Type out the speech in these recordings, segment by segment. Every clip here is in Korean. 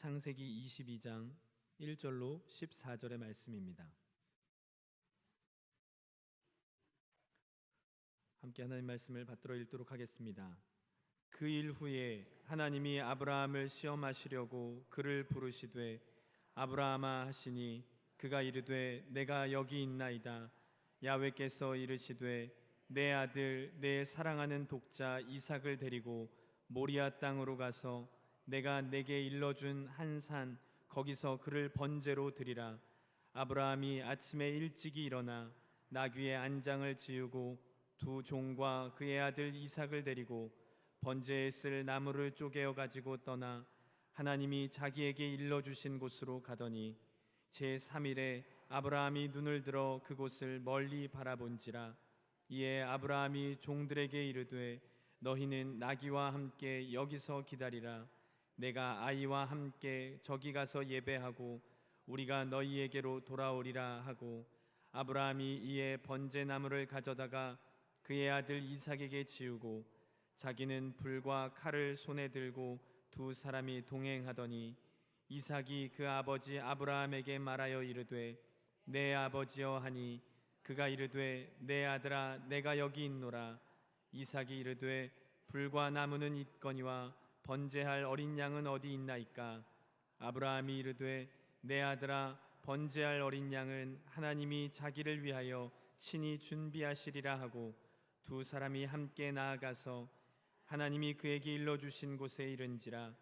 창세기 22장 1절로 14절의 말씀입니다. 함께 하나님 말씀을 받들어 읽도록 하겠습니다. 그 일 후에 하나님이 아브라함을 시험하시려고 그를 부르시되 아브라함아 하시니 그가 이르되 내가 여기 있나이다. 야훼께서 이르시되 내 아들 내 사랑하는 독자 이삭을 데리고 모리아 땅으로 가서 내가 내게 일러준 한 산 거기서 그를 번제로 드리라. 아브라함이 아침에 일찍이 일어나 나귀의 안장을 지우고 두 종과 그의 아들 이삭을 데리고 번제에 쓸 나무를 쪼개어 가지고 떠나 하나님이 자기에게 일러주신 곳으로 가더니 제3일에 아브라함이 눈을 들어 그곳을 멀리 바라본지라. 이에 아브라함이 종들에게 이르되 너희는 나귀와 함께 여기서 기다리라. 내가 아이와 함께 저기 가서 예배하고 우리가 너희에게로 돌아오리라 하고 아브라함이 이에 번제나무를 가져다가 그의 아들 이삭에게 지우고 자기는 불과 칼을 손에 들고 두 사람이 동행하더니 이삭이 그 아버지 아브라함에게 말하여 이르되 내 아버지여 하니 그가 이르되 내 아들아 내가 여기 있노라. 이삭이 이르되 불과 나무는 있거니와 번제할 어린 양은 어디 있나이까. 아브라함이 이르되 내 아들아 번제할 어린 양은 하나님이 자기를 위하여 친히 준비하시리라 하고 두 사람이 함께 나아가서 하나님이 그에게 일러주신 곳에 이른지라.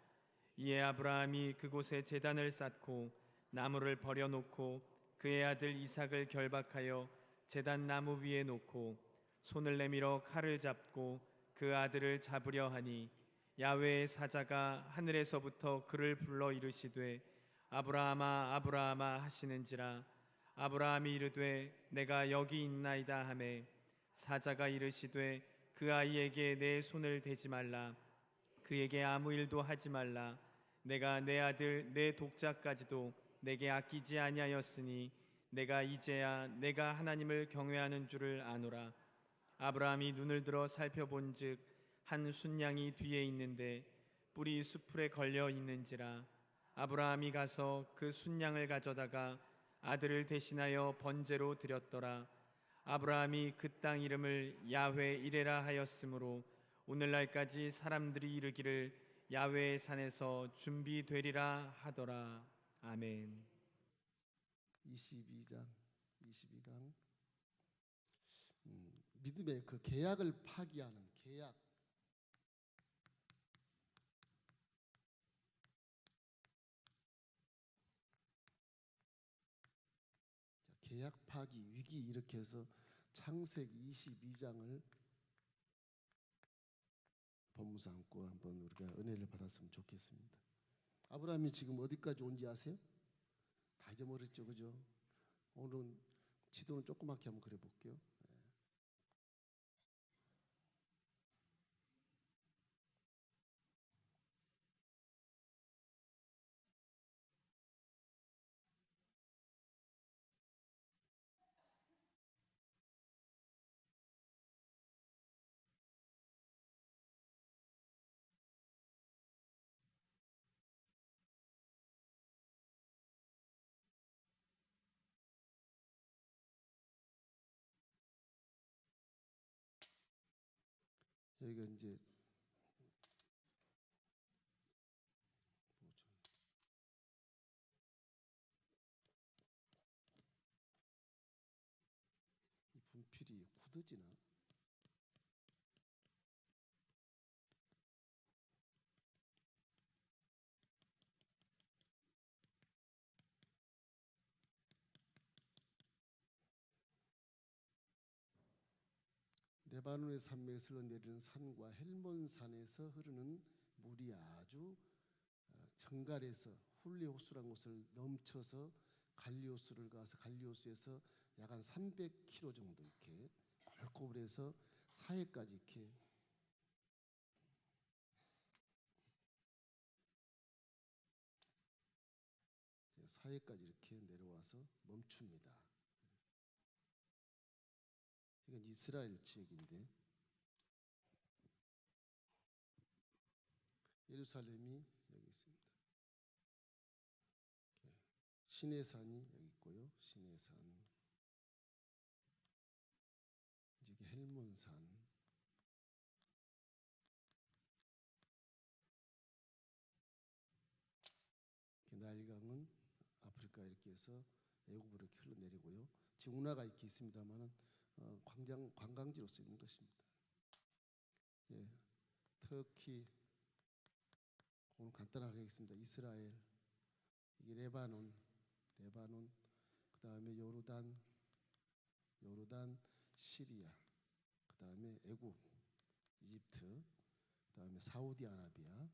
이에 아브라함이 그곳에 제단을 쌓고 나무를 버려놓고 그의 아들 이삭을 결박하여 제단 나무 위에 놓고 손을 내밀어 칼을 잡고 그 아들을 잡으려 하니 야훼의 사자가 하늘에서부터 그를 불러 이르시되 아브라함아 아브라함아 하시는지라. 아브라함이 이르되 내가 여기 있나이다 하매 사자가 이르시되 그 아이에게 내 손을 대지 말라. 그에게 아무 일도 하지 말라. 내가 내 아들 내 독자까지도 내게 아끼지 아니하였으니 내가 이제야 내가 하나님을 경외하는 줄을 아노라. 아브라함이 눈을 들어 살펴본즉 한 순양이 뒤에 있는데 뿔이 수풀에 걸려 있는지라. 아브라함이 가서 그 순양을 가져다가 아들을 대신하여 번제로 드렸더라. 아브라함이 그 땅 이름을 야훼 이레라 하였으므로 오늘날까지 사람들이 이르기를 야훼의 산에서 준비되리라 하더라. 아멘. 22장 믿음의 그 계약을 파기하는 계약. 계약 파기 위기 이렇게 해서 창세기 22장을 본문 삼고 한번 우리가 은혜를 받았으면 좋겠습니다. 아브라함이 지금 어디까지 온지 아세요? 다 잊어버렸죠, 그죠? 오늘은 지도는 조그맣게 한번 그려볼게요. 여기가 이제 이 분필이 굳어지나? 레바논의 산맥에서 흘러내리는 산과 헬몬산에서 흐르는 물이 아주 정갈해서 훌리호수라는 곳을 넘쳐서 갈리오수를 가서 갈리오수에서 약 한 300km 정도 이렇게 골고루해서 사해까지 이렇게 사해까지 이렇게 내려와서 멈춥니다. 이건 이스라엘 지역인데 예루살렘이 여기 있습니다. 시내산이 여기 있고요. 시내산, 이게 헬몬산, 나일강은 아프리카 이렇게 해서 애굽으로 이렇게 흘러내리고요. 지금 운하가 이렇게 있습니다만은 관광지로 쓰이는 것입니다. 예, 터키, 오늘 간단하게 하겠습니다. 이스라엘, 이게 레바논, 그 다음에 요르단, 시리아, 그 다음에 애굽, 이집트, 그 다음에 사우디아라비아,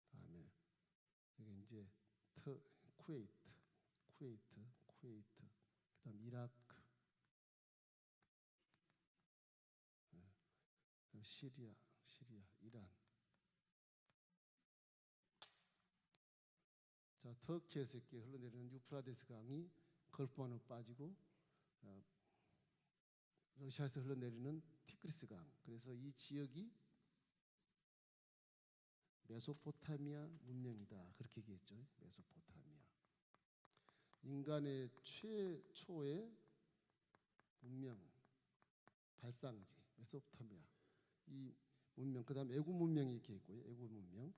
그 다음에 이게 이제 쿠웨이트, 그 다음 이라크, 그다음 시리아, 이란. 자, 터키에서 이렇게 흘러내리는 유프라데스 강이 걸프만으로 빠지고 러시아에서 흘러내리는 티그리스 강. 그래서 이 지역이 메소포타미아 문명이다. 그렇게 얘기했죠. 메소포타미아. 인간의 최초의 문명 발상지 메소포타미아. 이 문명, 그다음 애굽 문명이 이렇게 있고요. 애굽 문명.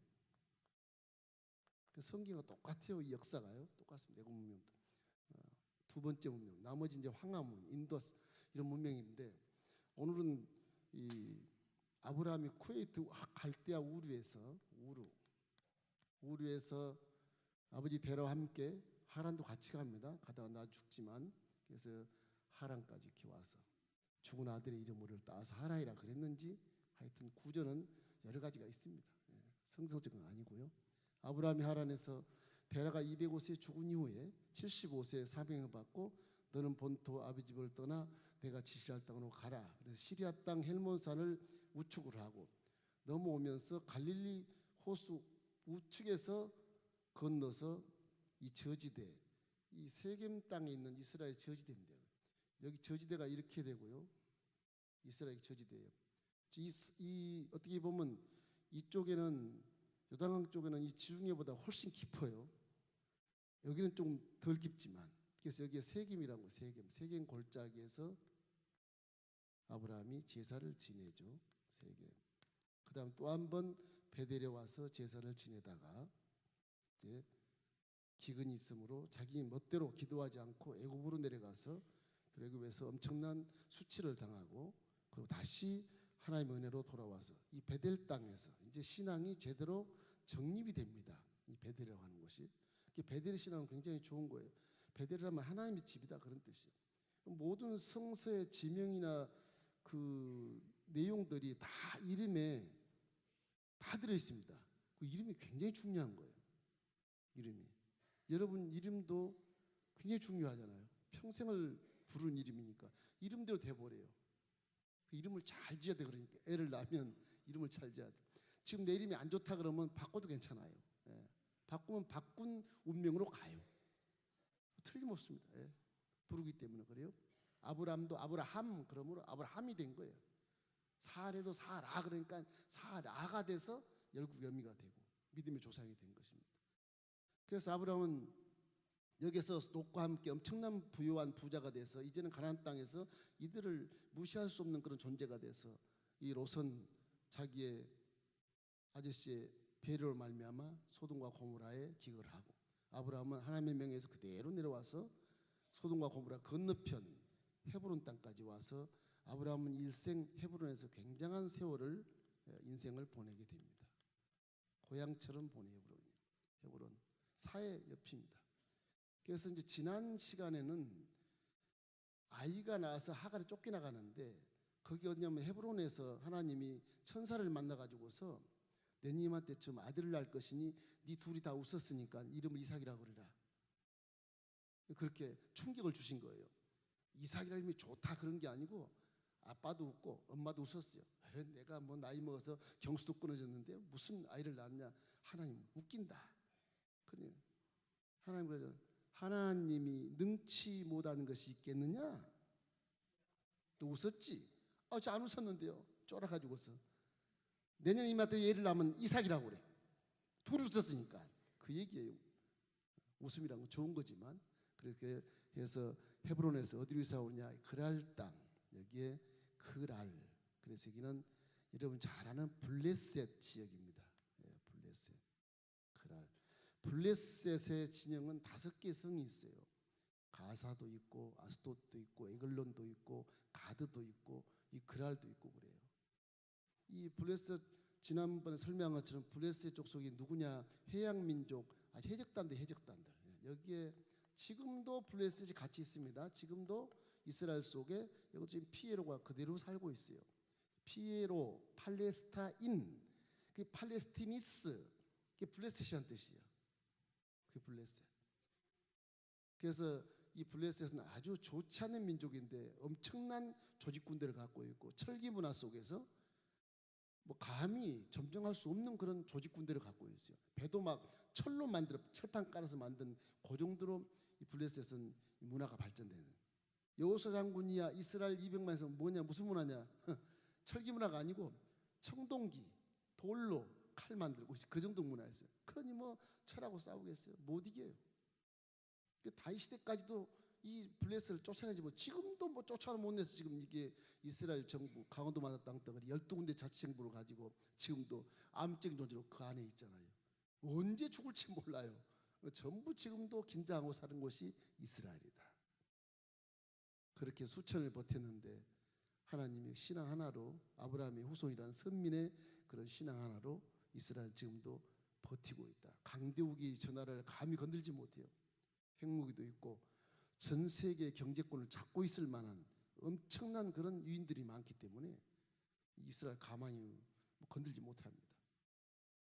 성경과 똑같아요. 이 역사가요. 똑같습니다. 애굽 문명. 두 번째 문명. 나머지 이제 황하문, 인도스 이런 문명인데 오늘은 이 아브라함이 쿠웨이트 갈대아 우르에서 아버지 데려와 함께 하란도 같이 갑니다. 가다가 나 죽지만 그래서 하란까지 이렇게 와서 죽은 아들의 이름을 따서 하란이라 그랬는지 하여튼 구절은 여러 가지가 있습니다. 성서적은 아니고요. 아브라함이 하란에서 데라가 205세 죽은 이후에 75세에 사명을 받고 너는 본토 아버지 집을 떠나 내가 지시할 땅으로 가라. 그래서 시리아 땅 헬몬산을 우측으로 하고 넘어오면서 갈릴리 호수 우측에서 건너서 이 저지대, 이 세겜 땅에 있는 이스라엘 저지대입니다. 여기 저지대가 이렇게 되고요. 이스라엘 저지대예요. 이 어떻게 보면 이쪽에는 요단강 쪽에는 이 지중해보다 훨씬 깊어요. 여기는 좀 덜 깊지만 그래서 여기에 세겜이라는 거예요. 세겜 골짜기에서 아브라함이 제사를 지내죠. 세겜. 그 다음 또 한 번 베델에 와서 제사를 지내다가 이제 기근이 있으므로 자기 멋대로 기도하지 않고 애굽으로 내려가서 애굽에서 엄청난 수치를 당하고 그리고 다시 하나님의 은혜로 돌아와서 이 베델 땅에서 이제 신앙이 제대로 정립이 됩니다. 이 베델이라고 하는 것이. 베델의 신앙은 굉장히 좋은 거예요. 베델이라면 하나님의 집이다 그런 뜻이에요. 모든 성서의 지명이나 그 내용들이 다 이름에 다 들어 있습니다. 그 이름이 굉장히 중요한 거예요. 이름이. 여러분 이름도 굉장히 중요하잖아요. 평생을 부른 이름이니까 이름대로 돼버려요. 그 이름을 잘 지어야 돼. 그러니까 애를 낳으면 이름을 잘 지어야 돼. 지금 내 이름이 안 좋다 그러면 바꿔도 괜찮아요. 예. 바꾸면 바꾼 운명으로 가요. 틀림없습니다. 예. 부르기 때문에 그래요. 아브람도 아브라함 그러므로 아브라함이 된 거예요. 사레도 사라 그러니까 사라가 돼서 열국 여미가 되고 믿음의 조상이 된 것입니다. 그래서 아브라함은 여기서 롯과 함께 엄청난 부유한 부자가 돼서 이제는 가나안 땅에서 이들을 무시할 수 없는 그런 존재가 돼서 이 롯은 자기의 아저씨의 배려로 말미암아 소돔과 고모라에 기거를 하고 아브라함은 하나님의 명예에서 그대로 내려와서 소돔과 고모라 건너편 헤브론 땅까지 와서 아브라함은 일생 헤브론에서 굉장한 세월을 인생을 보내게 됩니다. 고향처럼 보내 헤브론 사해 옆입니다. 그래서 이제 지난 시간에는 아이가 나와서 하갈이 쫓겨나가는데 거기 어디냐면 헤브론에서 하나님이 천사를 만나가지고서 내님한테 좀 아들을 낳을 것이니 네 둘이 다 웃었으니까 이름을 이삭이라고 그러라. 그렇게 충격을 주신 거예요. 이삭이라는 이름이 좋다 그런 게 아니고 아빠도 웃고 엄마도 웃었어요. 내가 뭐 나이 먹어서 경수도 끊어졌는데 무슨 아이를 낳았냐. 하나님 웃긴다. 그래. 하나님 그러죠. 하나님이 능치 못하는 것이 있겠느냐? 또 웃었지? 저 안 웃었는데요. 쫄아가지고서 내년에 이마트 얘를 낳으면 이삭이라고 그래. 둘이 웃었으니까 그 얘기예요. 웃음이란 건 좋은 거지만 그렇게 해서 헤브론에서 어디로 이사 오냐? 그랄 땅. 여기에 그랄. 그래서 여기는 여러분 잘 아는 블레셋 지역입니다. 예, 블레셋. 그랄. 블레셋의 진영은 5개 성이 있어요. 가사도 있고 아스돗도 있고 에글론도 있고 가드도 있고 이 그랄도 있고 그래요. 이 블레셋 지난번에 설명한 것처럼 블레셋 족속이 누구냐? 해양 민족, 해적단들. 여기에 지금도 블레셋이 같이 있습니다. 지금도 이스라엘 속에 여기 지금 피에로가 그대로 살고 있어요. 피에로, 팔레스타인, 그 팔레스티니스, 그게 블레셋이란 뜻이에요. 그 블레셋. 그래서 이 블레셋은 아주 좋지 않은 민족인데 엄청난 조직군대를 갖고 있고 철기 문화 속에서 뭐 감히 점령할 수 없는 그런 조직군대를 갖고 있어요. 배도 막 철로 만들어 철판 깔아서 만든 그 정도로 이 블레셋은 이 문화가 발전되는. 여호수아 장군이야 이스라엘 200만에서 뭐냐 무슨 문화냐? 철기 문화가 아니고 청동기, 돌로 칼 만들고 그 정도 문화였어요. 그러니 뭐 철하고 싸우겠어요? 못 이겨요. 다윗 시대까지도 이 블레셋을 쫓아내지 뭐 지금도 뭐 쫓아내 못 내서 지금 이게 이스라엘 정부 강원도 만화 땅덩어리 12군데 자치정부를 가지고 지금도 암적인 존재로 그 안에 있잖아요. 언제 죽을지 몰라요. 전부 지금도 긴장하고 사는 곳이 이스라엘이다. 그렇게 수천을 버텼는데 하나님이 신앙 하나로 아브라함의 후손이라는 선민의 그런 신앙 하나로 이스라엘 지금도 버티고 있다. 강대국이 저 나라를 감히 건들지 못해요. 핵무기도 있고 전 세계 경제권을 잡고 있을 만한 엄청난 그런 유인들이 많기 때문에 이스라엘 가만히 건들지 못합니다.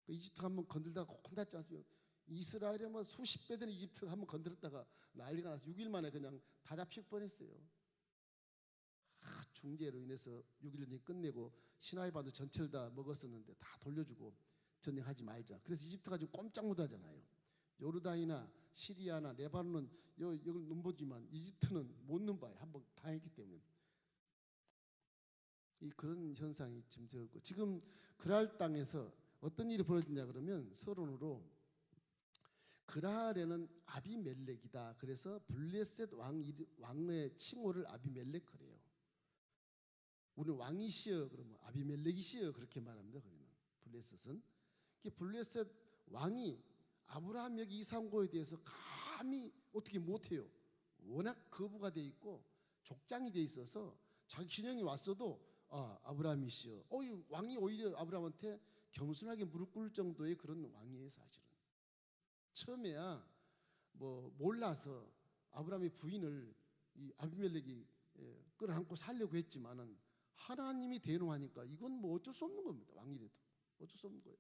이집트 한번 건들다가 혼났지 않습니까? 이스라엘에 뭐 수십 배 되는 이집트 한번 건드렸다가 난리가 나서 6일 만에 그냥 다 잡힐 뻔했어요. 중재로 인해서 6일 전쟁 끝내고 시나이 바도 전체를 다 먹었었는데 다 돌려주고 전쟁하지 말자. 그래서 이집트가 지금 꼼짝 못하잖아요. 요르단이나 시리아나 레바논은 이걸 넘보지만 이집트는 못 넘봐요. 한번 당했기 때문에. 그런 현상이 지금 적고 지금 그랄 땅에서 어떤 일이 벌어지냐 그러면 서론으로 그랄에는 아비멜렉이다. 그래서 블레셋 왕의 칭호를 아비멜렉 그래요. 우리는 왕이시여 그러면 아비멜렉이시여 그렇게 말합니다. 거기는 블레셋은 블레셋 왕이 아브라함 여기 이사 온 거에 대해서 감히 어떻게 못해요. 워낙 거부가 돼 있고 족장이 돼 있어서 자기 신령이 왔어도 아브라함이시여. 왕이 오히려 아브라함한테 겸손하게 무릎 꿇을 정도의 그런 왕이에요. 사실은 처음에야 뭐 몰라서 아브라함의 부인을 이 아비멜렉이 끌어안고 살려고 했지만은 하나님이 대노하니까 이건 뭐 어쩔 수 없는 겁니다. 왕이라도 어쩔 수 없는 거예요.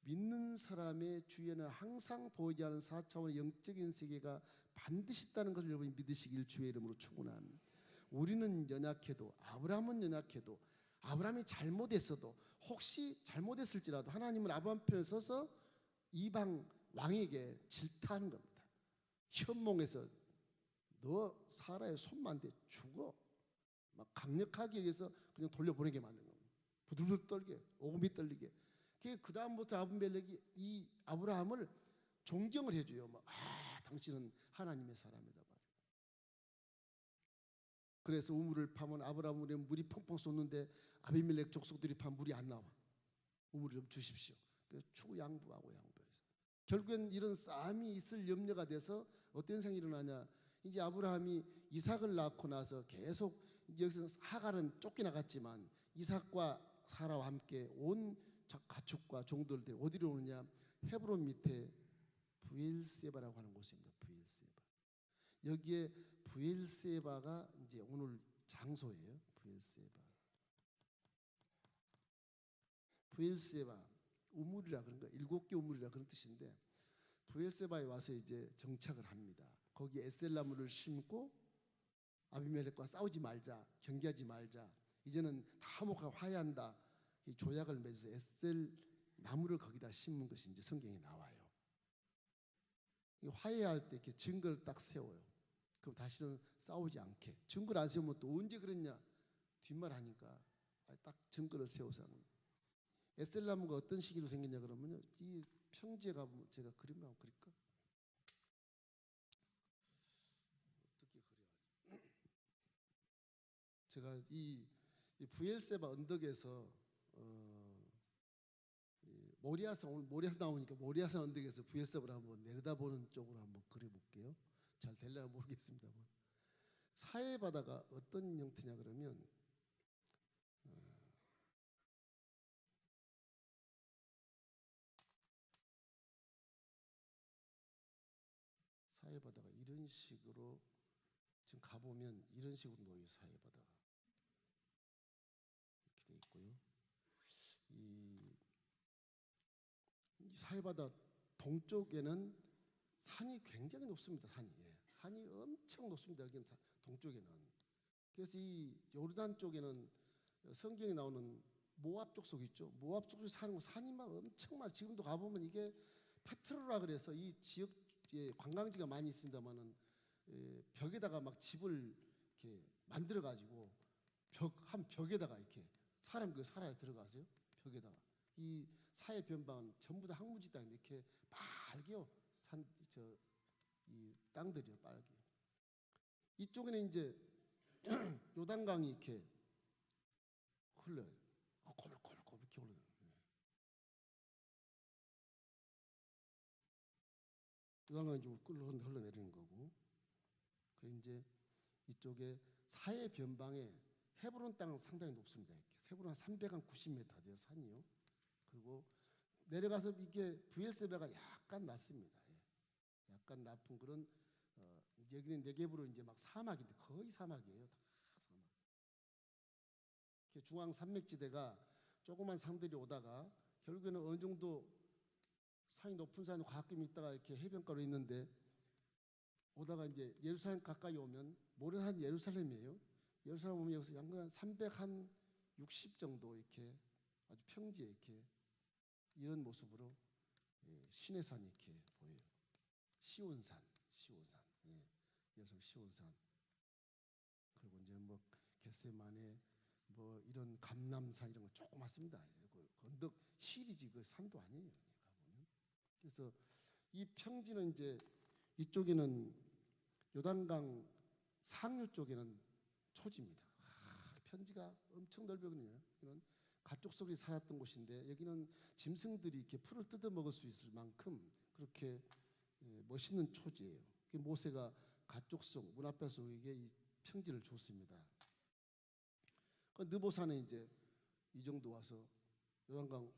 믿는 사람의 주위에는 항상 보이지 않은 4차원의 영적인 세계가 반드시 있다는 것을 여러분이 믿으시길 주의 이름으로 축원합니다. 우리는 연약해도 아브라함은 연약해도 아브라함이 잘못했어도 혹시 잘못했을지라도 하나님은 아브라함 편에 서서 이방 왕에게 질타하는 겁니다. 현몽에서 너 사라의 손만 대 죽어. 막 강력하게 해서 그냥 돌려보내게 만든 겁니다. 부들부들 떨게 오금이 떨리게. 그 다음부터 아비멜렉이 이 아브라함을 존경을 해줘요. 당신은 하나님의 사람이다 말이야. 그래서 우물을 파면 아브라함에 물이 펑펑 쏟는데 아비멜렉 족속들이 파면 물이 안 나와. 우물을 좀 주십시오. 그래서 추구 양보해서 결국엔 이런 싸움이 있을 염려가 돼서 어떤 생각이 일어나냐. 이제 아브라함이 이삭을 낳고 나서 계속 여기서 하갈은 쫓겨나갔지만 이삭과 사라와 함께 온 가축과 종들들이 어디로 오느냐. 헤브론 밑에 브엘세바라고 하는 곳입니다. 브엘세바. 여기에 브엘세바가 이제 오늘 장소예요. 브엘세바. 브엘세바 우물이라 그런 거 7개 우물이라 그런 뜻인데 브엘세바에 와서 이제 정착을 합니다. 거기에 에셀나무를 심고 아비멜렉과 싸우지 말자, 경계하지 말자. 이제는 다 화목하고 화해한다. 이 조약을 맺어서 에셀 나무를 거기다 심는 것이 이제 성경에 나와요. 화해할 때 이렇게 증거를 딱 세워요. 그럼 다시는 싸우지 않게. 증거를 안 세우면 또 언제 그랬냐? 뒷말 하니까 딱 증거를 세워서 하는 거예요. 에셀 나무가 어떤 시기로 생겼냐 그러면요. 이 평지에 가보면 제가 그림을 한번 그릴까? 제가 이 부엘세바 언덕에서 모리아산, 오늘 모리아산 나오니까 모리아산 언덕에서 부엘세바를 한번 내려다보는 쪽으로 한번 그려볼게요. 잘 될려나 모르겠습니다만, 사해 바다가 어떤 형태냐 그러면 사해 바다가 이런 식으로 지금 가보면 이런 식으로 놓여요. 사해 바다가 이렇게 돼 있고요. 이 사해 바다 동쪽에는 산이 굉장히 높습니다. 산이 엄청 높습니다. 여기는 동쪽에는. 그래서 이 요르단 쪽에는 성경에 나오는 모압 족속 있죠. 모압 족속에 사는 거 산이 막 엄청 많아. 지금도 가보면 이게 페트로라 그래서 이 지역에 관광지가 많이 있습니다만은 벽에다가 막 집을 이렇게 만들어 가지고 한 벽에다가 이렇게 사람 그 살아야 들어가세요. 벽에다가 이 사해 변방은 전부 다 항무지 땅 이렇게 빨개요. 이 땅들이요, 빨개. 이쪽에는 이제 요단강이 이렇게 흘러요. 꼴꼴꼴 이렇게 흘러요. 요단강이 좀 흘러내리는 거고. 그리고 이제 이쪽에 사해 변방에 헤브론 땅은 상당히 높습니다. 이렇게 헤브론 한 390m 돼요, 산이요. 그리고 내려가서 이게 부엘세바가 약간 낮습니다. 약간 낮은 그런 여기는 네겝으로 이제 막 사막인데 거의 사막이에요. 다 사막. 이렇게 중앙 산맥지대가 조그만 산들이 오다가 결국에는 어느 정도 산이 높은 산이 가끔 있다가 이렇게 해변가로 있는데 오다가 이제 예루살렘 가까이 오면 모래한 예루살렘이에요. 예루살렘 오면 여기서 약 한 360 정도 이렇게 아주 평지에 이렇게 이런 모습으로 시내산이 이렇게 보여요. 시온산. 예. 예루살렘 시온산. 그리고 이제 뭐 겟세마네 뭐 이런 감람산 이런 거 조그맣습니다. 그 언덕 실이지 그 산도 아니에요. 가보면. 그래서 이 평지는 이제 이쪽에는 요단강 상류 쪽에는 초지입니다. 편지가 엄청 넓거든요. 이런 가축성이 살았던 곳인데 여기는 짐승들이 이렇게 풀을 뜯어 먹을 수 있을 만큼 그렇게 멋있는 초지예요. 모세가 가축성 문 앞에서 우리에게 이 평지를 줬습니다. 느보산에 이제 이 정도 와서 요단강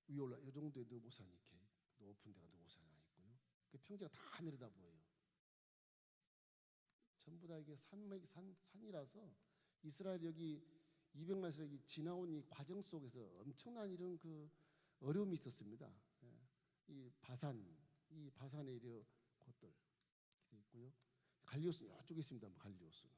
위에 올라 이 정도의 느보산이 이렇게 높은 데가 느보산이 있고요. 그 평지가 다 내려다 보여요. 전부 다 이게 산이라서 이스라엘 여기 200만 세력이 지나온 이 과정 속에서 엄청난 이런 그 어려움이 있었습니다. 이 바산에 이르 곳들 있고요. 갈리오스는 이쪽에 있습니다. 갈리오스는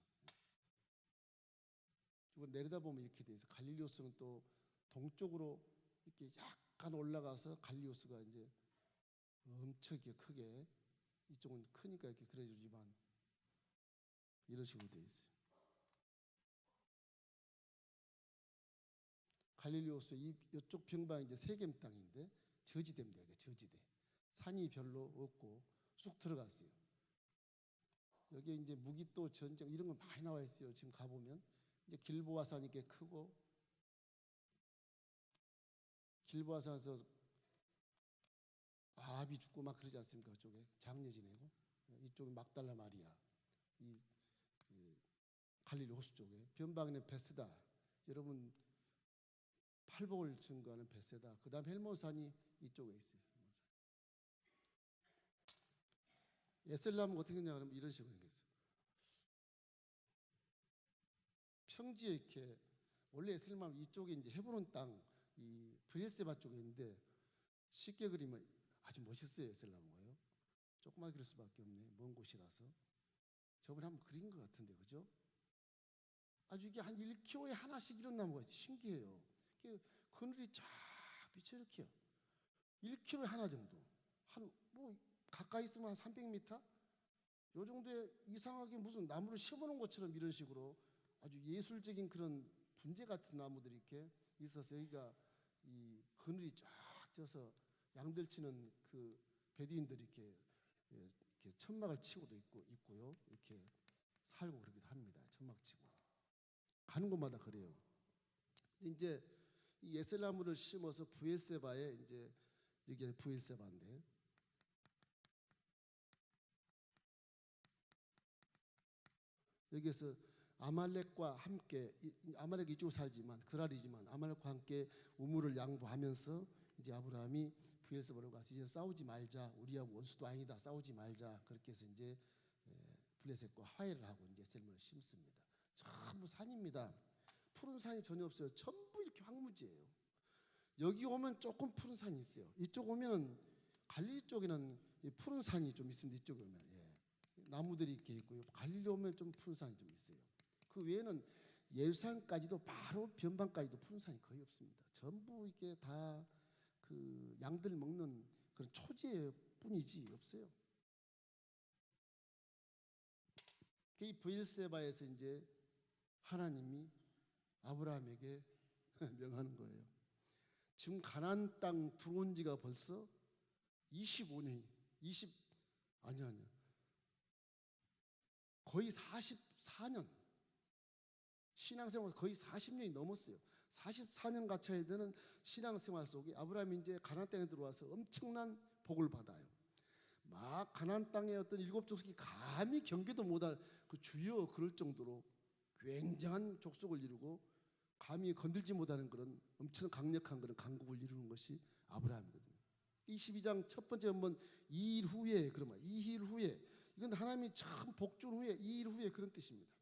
이걸 내려다 보면 이렇게 돼 있어. 갈리오스는 또 동쪽으로 이렇게 약간 올라가서 갈리오스가 이제 엄청 이렇게 크게 이쪽은 크니까 이렇게 그려지지만 이런 식으로 돼 있어요. 갈릴리오스 이쪽 평방이 이제 세겜 땅인데 저지대입니다. 저지대. 산이 별로 없고 쑥 들어갔어요. 여기에 이제 무기또 전쟁 이런 거 많이 나와 있어요. 지금 가보면 이제 길보아산이 이렇게 크고 길보아산에서 아합이 죽고 막 그러지 않습니까? 그쪽에 장례 지내고 이쪽은 막달라 마리아 이 갈릴리 호수 쪽에 변방에는 베스다 여러분 팔복을 증거하는 베세다. 그 다음 헬몬산이 이쪽에 있어요. 에셀람은 어떻게 했냐 하면 이런 식으로 생겼어요. 평지에 이렇게 원래 에셀람은 이쪽에 이제 헤브론 땅, 이 브리에세바 쪽에 있는데 쉽게 그리면 아주 멋있어요. 에셀람은요. 조그맣게 그릴 수밖에 없네. 먼 곳이라서. 저번에 한번 그린 것 같은데 그죠? 아주 이게 한 1km에 하나씩 이런 나무가 있어요. 신기해요. 그늘이 쫙 비쳐 이렇게요. 1km에 하나 정도. 한 뭐 가까이 있으면 한 300m? 요 정도에 이상하게 무슨 나무를 심어놓은 것처럼 이런 식으로 아주 예술적인 그런 분재 같은 나무들이 이렇게 있어서 여기가 이 그늘이 쫙 져서 양들 치는 그 베두인들이 이렇게 천막을 치고도 있고요. 이렇게 살고 그러기도 합니다. 천막 치고. 가는 곳마다 그래요. 근데 이제 이 에셀나무를 심어서 브엘세바에 이제 이게 브엘세바인데 여기에서 아말렉과 함께 아말렉이 이쪽으로 살지만 그랄이지만 아말렉과 함께 우물을 양보하면서 이제 아브라함이 브엘세바로 가서 이제 싸우지 말자, 우리야 원수도 아니다, 싸우지 말자, 그렇게 해서 이제 블레셋과 화해를 하고 이제 에셀나무를 심습니다. 전부 산입니다. 푸른 산이 전혀 없어요. 전부 이렇게 황무지예요. 여기 오면 조금 푸른 산이 있어요. 이쪽 오면은 갈릴리 쪽에는 푸른 산이 좀 있습니다. 이쪽에 오면 나무들이 이렇게 있고요. 갈릴리 오면 좀 푸른 산이 좀 있어요. 그 외에는 예루살렘까지도 바로 변방까지도 푸른 산이 거의 없습니다. 전부 이게 다 그 양들 먹는 그런 초지의 뿐이지 없어요. 이 브엘세바에서 이제 하나님이 아브라함에게 명하는 거예요. 지금 가나안 땅 들어온 지가 벌써 25년, 아니야. 거의 44년. 신앙생활 거의 40년이 넘었어요. 44년 가차야 되는 신앙생활 속에 아브라함이 이제 가나안 땅에 들어와서 엄청난 복을 받아요. 막 가나안 땅의 어떤 7 족속이 감히 경계도 못할 그 주여 그럴 정도로 굉장한 족속을 이루고 감히 건들지 못하는 그런 엄청 강력한 그런 강국을 이루는 것이 아브라함이거든요. 22장 첫 번째 한번 2일 후에 그러면 2일 후에 이건 하나님이 참 복준 후에 2일 후에 그런 뜻입니다.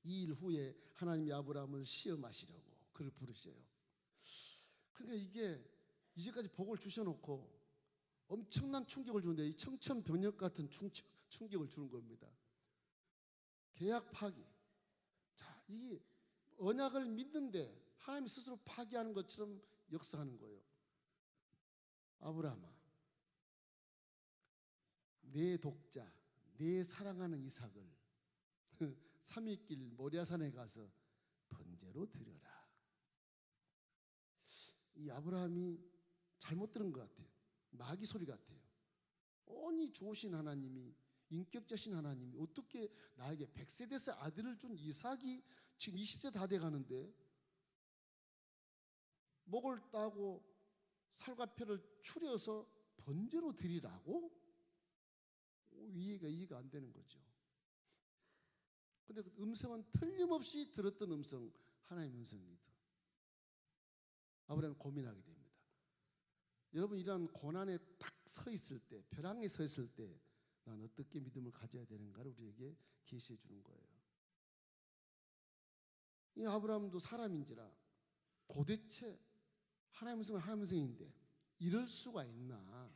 2일 후에 하나님이 아브라함을 시험하시려고 그를 부르셔요. 그러니까 이게 이제까지 복을 주셔놓고 엄청난 충격을 주는데 이 청천벽력 같은 충격을 주는 겁니다. 계약 파기. 자, 이 언약을 믿는데 하나님이 스스로 파기하는 것처럼 역사하는 거예요. 아브라함아, 내 독자, 내 사랑하는 이삭을 3일길 모리아산에 가서 번제로 드려라. 이 아브라함이 잘못 들은 것 같아요. 마귀 소리 같아요. 아니 좋으신 하나님이, 인격자신 하나님이 어떻게 나에게 100세대의 아들을 준 이삭이 지금 20세 다 돼가는데 목을 따고 살과 뼈를 추려서 번제로 드리라고? 이해가 안 되는 거죠. 근데 그 음성은 틀림없이 들었던 음성, 하나님의 음성입니다. 아브라함이 고민하게 됩니다. 여러분 이러한 고난에 딱 서 있을 때, 벼랑에 서 있을 때 난 어떻게 믿음을 가져야 되는가를 우리에게 계시해 주는 거예요. 이 아브라함도 사람인지라 도대체 하나님의 음성은 하나님의 음성인데 이럴 수가 있나?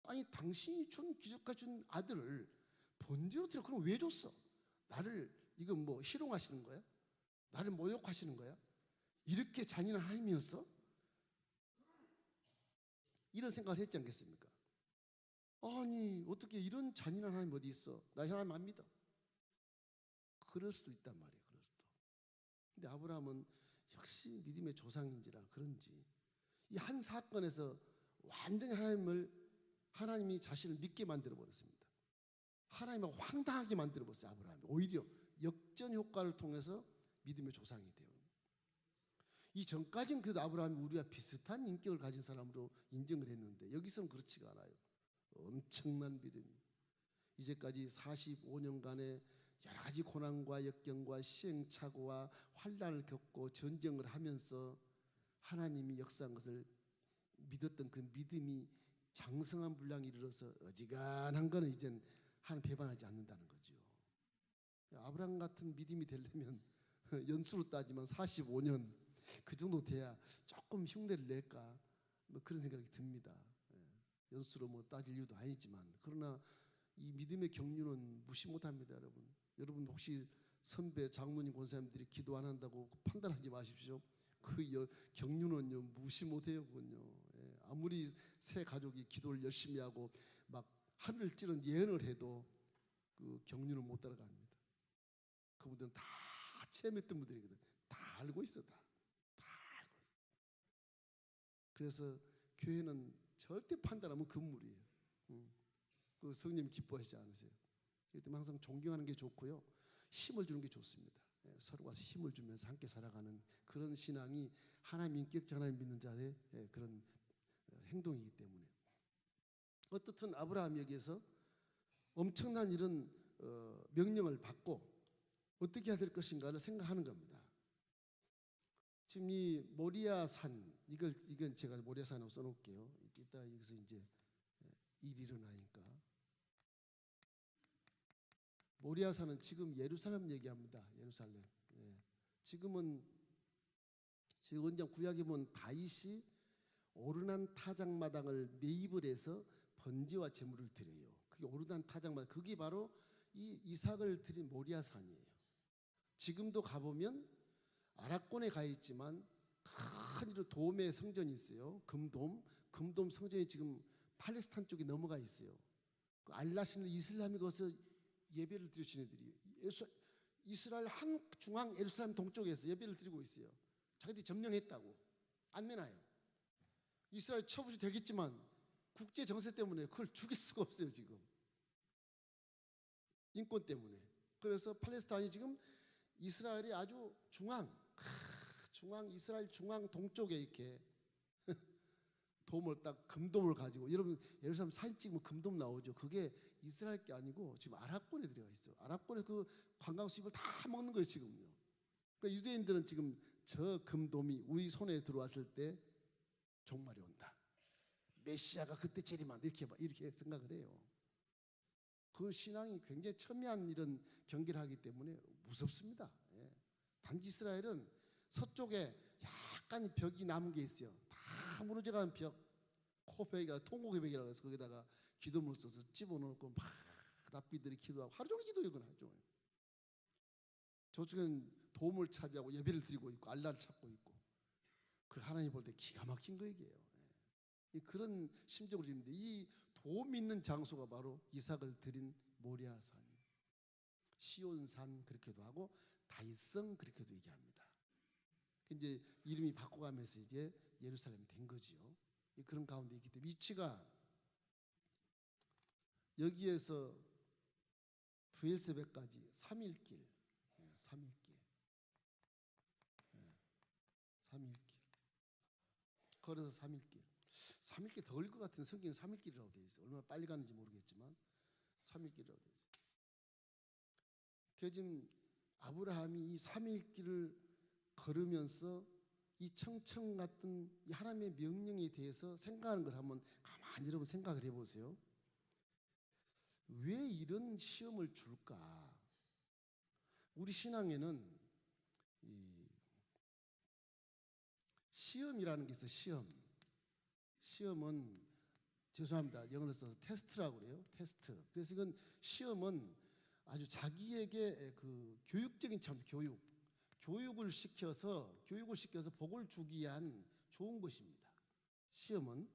아니 당신이 준 기적과 준 아들을 번제로 드려. 그럼 왜 줬어? 나를 이건 뭐 희롱하시는 거야? 나를 모욕하시는 거야? 이렇게 잔인한 하나님이었어? 이런 생각을 했지 않겠습니까? 아니 어떻게 이런 잔인한 하나님 어디 있어? 나 하나님 안 믿어. 그럴 수도 있단 말이에요. 그럴 수도. 근데 아브라함은 역시 믿음의 조상인지라 그런지 이 한 사건에서 완전히 하나님이 자신을 믿게 만들어 버렸습니다. 하나님을 황당하게 만들어 버렸어요. 아브라함이 오히려 역전 효과를 통해서 믿음의 조상이 돼요. 이 전까지는 그래도 아브라함이 우리와 비슷한 인격을 가진 사람으로 인정을 했는데 여기서는 그렇지가 않아요. 엄청난 믿음. 이제까지 45년간의 여러 가지 고난과 역경과 시행착오와 환난을 겪고 전쟁을 하면서 하나님이 역사한 것을 믿었던 그 믿음이 장성한 분량에 이르러서 어지간한 거는 이젠 하나님 배반하지 않는다는 거죠. 아브라함 같은 믿음이 되려면 연수로 따지면 45년 그 정도 돼야 조금 흉내를 낼까 뭐 그런 생각이 듭니다. 연수로 뭐 따질 이유도 아니지만 그러나 이 믿음의 경륜은 무시 못합니다. 여러분 혹시 선배 장로님 권사님들이 기도 안 한다고 판단하지 마십시오. 그 경륜은요 무시 못해요. 그건요. 아무리 새 가족이 기도를 열심히 하고 막 하늘을 찌른 예언을 해도 그 경륜을 못 따라갑니다. 그분들은 다 체험했던 분들이거든. 다 알고 있어. 다 알고 있어. 그래서 교회는 절대 판단하면 금물이에요. 그 성님 기뻐하시지 않으세요? 그렇기 때문에 항상 존경하는 게 좋고요. 힘을 주는 게 좋습니다. 서로 가서 힘을 주면서 함께 살아가는 그런 신앙이 하나님 인격적 하나님 믿는 자의 그런 행동이기 때문에 어떻든 아브라함이 여기에서 엄청난 이런 명령을 받고 어떻게 해야 될 것인가를 생각하는 겁니다. 지금 이 모리아 산 이건 제가 모리아 산으로 써놓을게요. 이따 여기서 이제 일이 일어나니까 모리아 산은 지금 예루살렘 얘기합니다. 예루살렘. 지금은 지금 원장 구약에 보면 다윗이 오르난 타작마당을 매입을 해서 번제와 제물을 드려요. 그게 오르난 타작마당. 그게 바로 이 이삭을 드린 모리아 산이에요. 지금도 가보면 아랍권에 가 있지만 큰 이런 돔의 성전이 있어요. 금돔 성전이 지금 팔레스타인 쪽에 넘어가 있어요. 그 알라신을 이슬람이 거기서 예배를 드려 지네들이 이스라엘 한 중앙 예루살렘 동쪽에서 예배를 드리고 있어요. 자기들이 점령했다고 안 내놔요. 이스라엘 처분이 되겠지만 국제 정세 때문에 그걸 죽일 수가 없어요. 지금 인권 때문에. 그래서 팔레스타인이 지금 이스라엘이 아주 중앙 이스라엘 중앙 동쪽에 이렇게 돔을 딱 금돔을 가지고 여러분 예루살렘 사진 찍으면 금돔 나오죠. 그게 이스라엘 게 아니고 지금 아랍권에 들어가 있어요. 아랍권에 그 관광 수입을 다 먹는 거예요 지금요. 그러니까 유대인들은 지금 저 금돔이 우리 손에 들어왔을 때 종말이 온다. 메시아가 그때 재림한다 이렇게 생각을 해요. 그 신앙이 굉장히 첨예한 이런 경계를 하기 때문에 무섭습니다. 단지 이스라엘은 서쪽에 약간 벽이 남은 게 있어요. 다 무너져가는 벽, 코벽이가 통곡의 벽이라고 해서 거기다가 기도문을 써서 집어넣고 막 랍비들이 기도하고 하루 종일 기도하곤 하죠. 저쪽엔 도움을 차지하고 예배를 드리고 있고 알라를 찾고 있고 그 하나님 볼 때 기가 막힌 거 얘기예요. 그런 심정으로 있는데 이 도움 있는 장소가 바로 이삭을 드린 모리아산, 시온산 그렇게도 하고 다윗성 그렇게도 얘기합니다. 이제 이름이 바꿔가면서 이제 예루살렘이 된 거지요. 그런 가운데 있기 때문에 위치가 여기에서 브엘세베까지 3일길, 3일길, 3일길. 걸어서 3일길. 3일길 더 걸릴 것 같은 성경에 3일길이라고 되어 있어요. 얼마나 빨리 갔는지 모르겠지만 3일길이라고 되어 있어요. 그래서 지금 아브라함이 이 3일길을 걸으면서 이 청청 같은 이 하나님의 명령에 대해서 생각하는 걸 한번 가만히 여러분 생각을 해보세요. 왜 이런 시험을 줄까? 우리 신앙에는 이 시험이라는 게 있어요. 시험은 죄송합니다. 영어로 써서 테스트라고 그래요. 테스트. 그래서 이건 시험은 아주 자기에게 그 교육적인 참 교육을 시켜서 복을 주기 위한 좋은 것입니다. 시험은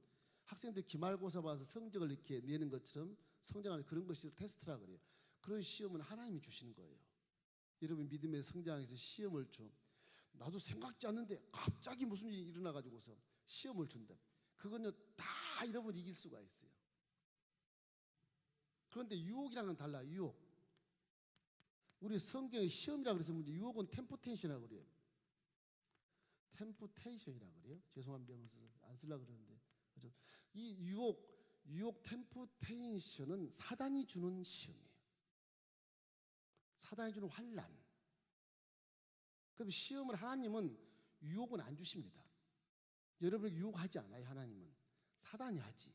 학생들 기말고사 봐서 성적을 이렇게 내는 것처럼 성장하는 그런 것이 테스트라고 그래요. 그런 시험은 하나님이 주시는 거예요. 여러분 믿음의 성장에서 시험을 줘. 나도 생각지 않는데 갑자기 무슨 일이 일어나 가지고서 시험을 준다. 그거는 다 여러분 이길 수가 있어요. 그런데 유혹이랑은 달라. 유혹. 우리 성경에 시험이라고 그래서 문제 유혹은 템포테이션이라고 그래요. 템포테이션이라고 그래요. 죄송합니다. 안 쓰려고 그러는데 이 유혹 템포테이션은 사단이 주는 시험이에요. 사단이 주는 환난. 그럼 시험을 하나님은 유혹은 안 주십니다. 여러분을 유혹하지 않아요. 하나님은 사단이 하지.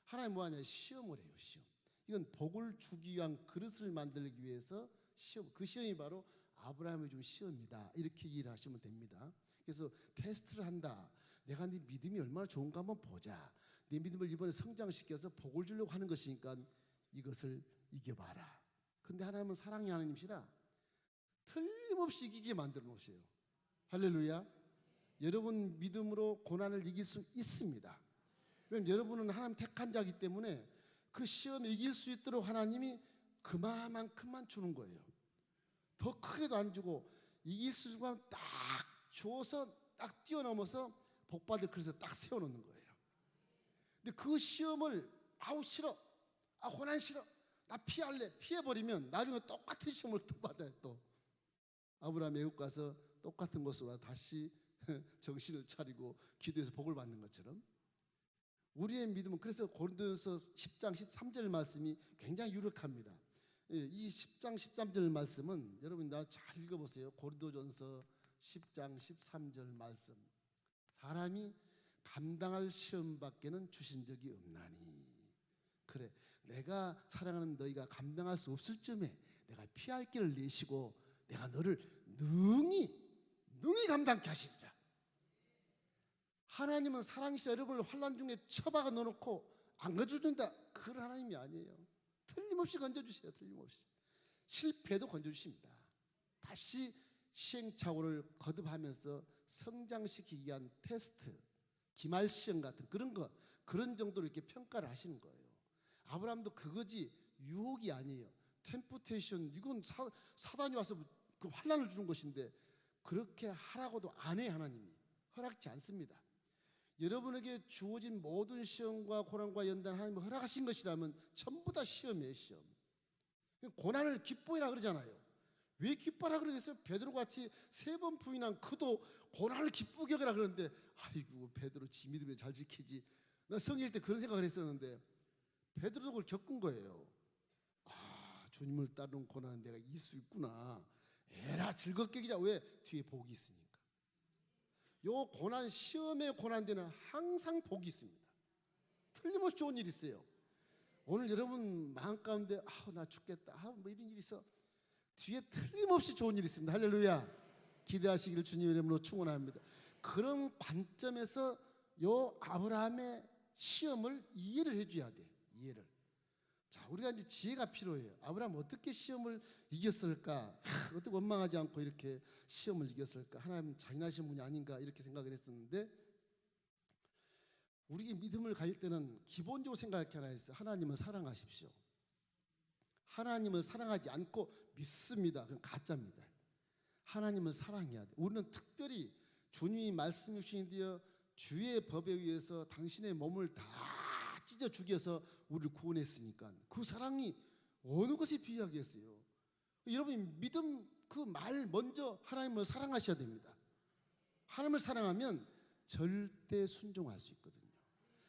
하나님 뭐하냐? 시험을 해요. 시험. 이건 복을 주기 위한 그릇을 만들기 위해서 시험. 그 시험이 바로 아브라함이 준 시험이다. 이렇게 이해를 하시면 됩니다. 그래서 테스트를 한다. 내가 네 믿음이 얼마나 좋은가 한번 보자. 네 믿음을 이번에 성장시켜서 복을 주려고 하는 것이니까 이것을 이겨봐라. 근데 하나님은 사랑의 하나님이시라 틀림없이 이기게 만들어 놓으세요. 할렐루야. 여러분 믿음으로 고난을 이길 수 있습니다. 왜냐하면 여러분은 하나님 택한 자이기 때문에 그 시험에 이길 수 있도록 하나님이 그만큼만 주는 거예요. 더 크게도 안 주고 이길 수 있으면 딱 줘서 딱 뛰어넘어서 복받을 그릇에 딱 세워놓는 거예요. 근데 그 시험을 아우 싫어, 고난 싫어, 나 피할래, 피해버리면 나중에 똑같은 시험을 또 받아요. 또 아브라함이 애국 가서 똑같은 모습으로 다시 정신을 차리고 기도해서 복을 받는 것처럼 우리의 믿음은, 그래서 고린도전서 10장 13절 말씀이 굉장히 유력합니다. 이 10장 13절 말씀은 여러분 나 잘 읽어보세요. 고린도전서 10장 13절 말씀. 사람이 감당할 시험밖에는 주신 적이 없나니. 그래, 내가 사랑하는 너희가 감당할 수 없을 쯤에 내가 피할 길을 내시고 내가 너를 능히 감당케 하시리라. 하나님은 사랑이시라 여러분을 환난 중에 처박아 넣어놓고 안 건져준다, 그런 하나님이 아니에요. 틀림없이 건져주세요. 틀림없이. 실패도 건져주십니다. 다시 시행착오를 거듭하면서 성장시키기 위한 테스트, 기말시험 같은 그런 정도로 이렇게 평가를 하시는 거예요. 아브라함도 그거지 유혹이 아니에요. 템프테이션, 이건 사단이 와서 그 환난을 주는 것인데 그렇게 하라고도 안 해. 하나님이 허락지 않습니다. 여러분에게 주어진 모든 시험과 고난과 연단 하나님이 허락하신 것이라면 전부 다 시험이에요. 시험. 고난을 기뻐해라 그러잖아요. 왜 기뻐하라 그러겠어요? 베드로같이 3번 부인한 그도 고난을 기쁘게 여기라 그러는데, 아이고 베드로 지 믿음을 잘 지키지. 나 성일 때 그런 생각을 했었는데 베드로도 그걸 겪은 거예요. 아, 주님을 따르는 고난은 내가 이길 수 있구나. 에라 즐겁게 기자. 왜? 뒤에 복이 있으니까. 요 고난, 시험의 고난되는 항상 복이 있습니다. 틀림없이 좋은 일이 있어요. 오늘 여러분 마음 가운데 나 죽겠다, 뭐 이런 일이 있어, 뒤에 틀림없이 좋은 일이 있습니다. 할렐루야. 기대하시기를 주님의 이름으로 축원합니다. 그런 관점에서 요 아브라함의 시험을 이해를 해줘야 돼. 이해를. 자, 우리가 이제 지혜가 필요해요. 아브라함 어떻게 시험을 이겼을까? 어떻게 원망하지 않고 이렇게 시험을 이겼을까? 하나님 잔인하신 분이 아닌가 이렇게 생각을 했었는데, 우리 믿음을 가질 때는 기본적으로 생각할 게 하나 있어요. 하나님을 사랑하십시오. 하나님을 사랑하지 않고 믿습니다. 그건 가짜입니다. 하나님을 사랑해야 돼. 우리는 특별히 주님이 말씀해 주신 뒤에 주의 법에 의해서 당신의 몸을 다 찢어 죽여서 우리를 구원했으니까 그 사랑이 어느 것에 비하겠어요. 여러분 믿음 그 말 먼저 하나님을 사랑하셔야 됩니다. 하나님을 사랑하면 절대 순종할 수 있거든요.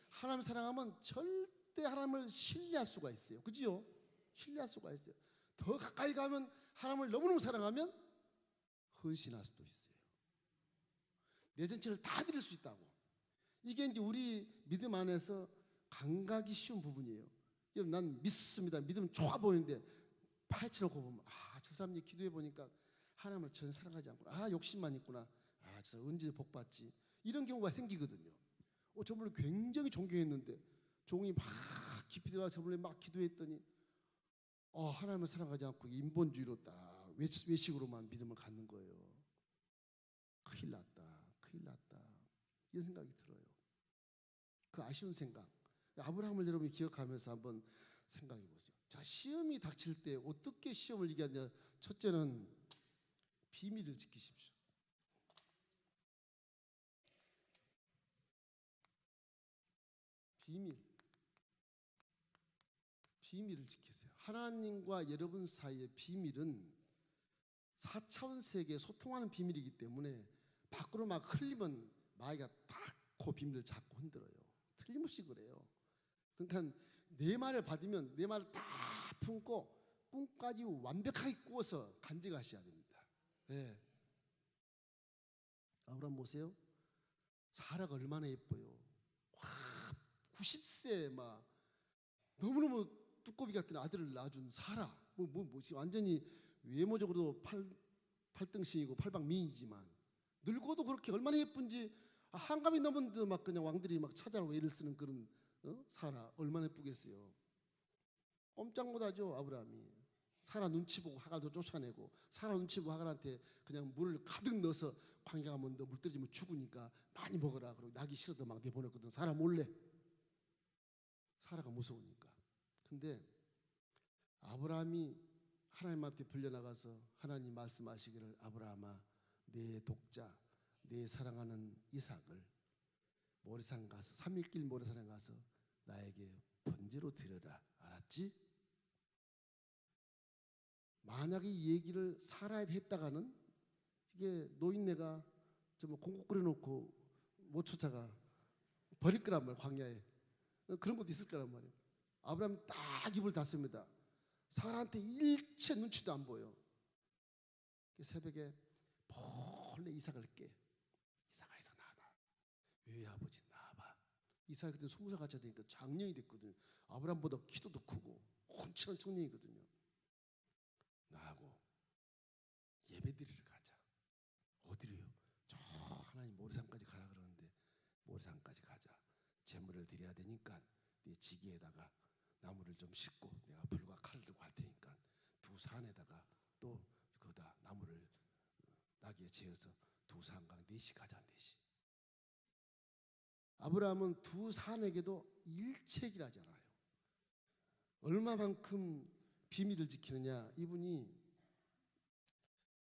하나님을 사랑하면 절대 하나님을 신뢰할 수가 있어요. 그죠? 신뢰할 수가 있어요. 더 가까이 가면 하나님을 너무너무 사랑하면 헌신할 수도 있어요. 내 전체를 다 드릴 수 있다고. 이게 이제 우리 믿음 안에서 감각이 쉬운 부분이에요. 난 믿습니다. 믿음 좋아 보이는데 파헤쳐놓고 보면 저 사람이 기도해 보니까 하나님을 전혀 사랑하지 않고 욕심만 있구나. 저 사람 언제 복 받지? 이런 경우가 생기거든요. 저분을 굉장히 존경했는데 종이 막 깊이 들어가 저분을 막 기도했더니 하나님을 사랑하지 않고 인본주의로 딱 외식으로만 믿음을 갖는 거예요. 큰일 났다. 이런 생각이 들어요. 그 아쉬운 생각. 아브라함을 여러분이 기억하면서 한번 생각해 보세요. 자, 시험이 닥칠 때 어떻게 시험을 이겨야. 첫째는 비밀을 지키십시오. 비밀을 지키세요. 하나님과 여러분 사이의 비밀은 4차원 세계에 소통하는 비밀이기 때문에 밖으로 막 흘리면 마귀가 딱 그 비밀을 잡고 흔들어요. 틀림없이 그래요. 그러니까 내 말을 받으면 내 말을 다 품고 꿈까지 완벽하게 꾸어서 간직하셔야 됩니다. 네. 아브라함 보세요. 사라가 얼마나 예뻐요. 90세 막 너무너무 두꺼비 같은 아들을 낳아준 사라. 뭐지 완전히 외모적으로도 팔등신이고 팔방미인이지만 늙어도 그렇게 얼마나 예쁜지 한감이 넘었는데 막 그냥 왕들이 막 찾아오고 애를 쓰는 그런 사라 얼마나 예쁘겠어요. 꼼짝 못하죠. 아브라함이 사라 눈치 보고 하갈도 쫓아내고 사라 눈치 보고 하갈한테 그냥 물을 가득 넣어서 광야 가면 너 물 떨어지면 죽으니까 많이 먹어라. 그리고 나기 싫어도 막 내보냈거든. 사라 몰래. 사라가 무서우니까. 근데 아브라함이 하나님 앞에 불려나가서 하나님 말씀하시기를 아브라함아 내 독자 내 사랑하는 이삭을 모리산 가서 3일길 모리산에 가서 나에게 번제로 드려라. 알았지? 만약에 이 얘기를 사라에 했다가는 이게 노인네가 좀 공국 끓여놓고 못 쫓아가 버릴 거란 말이에요. 광야에 그런 것도 있을 거란 말이에요. 아브라함 딱 입을 닫습니다. 사라한테 일체 눈치도 안 보여. 새벽에 몰래 이삭을 깨. 이삭아에서 나와라. 왜 아버지 나와봐. 이삭이 그때 20살 같이 되니까 장년이 됐거든요. 아브라함보다 키도 더 크고 훤칠한 청년이거든요. 나하고 예배드리러 가자. 어디로요? 저 하나님 모래산까지 가라 그러는데 모래산까지 가자. 제물을 드려야 되니까 네 지기에다가 나무를 좀 싣고 내가 불과 칼을 들고 갈 테니까 두 산에다가 또 거기다 나무를 나귀에 재어서 두 산강 넷이 가자. 넷이. 아브라함은 두 산에게도 일체기라잖아요. 얼마만큼 비밀을 지키느냐. 이분이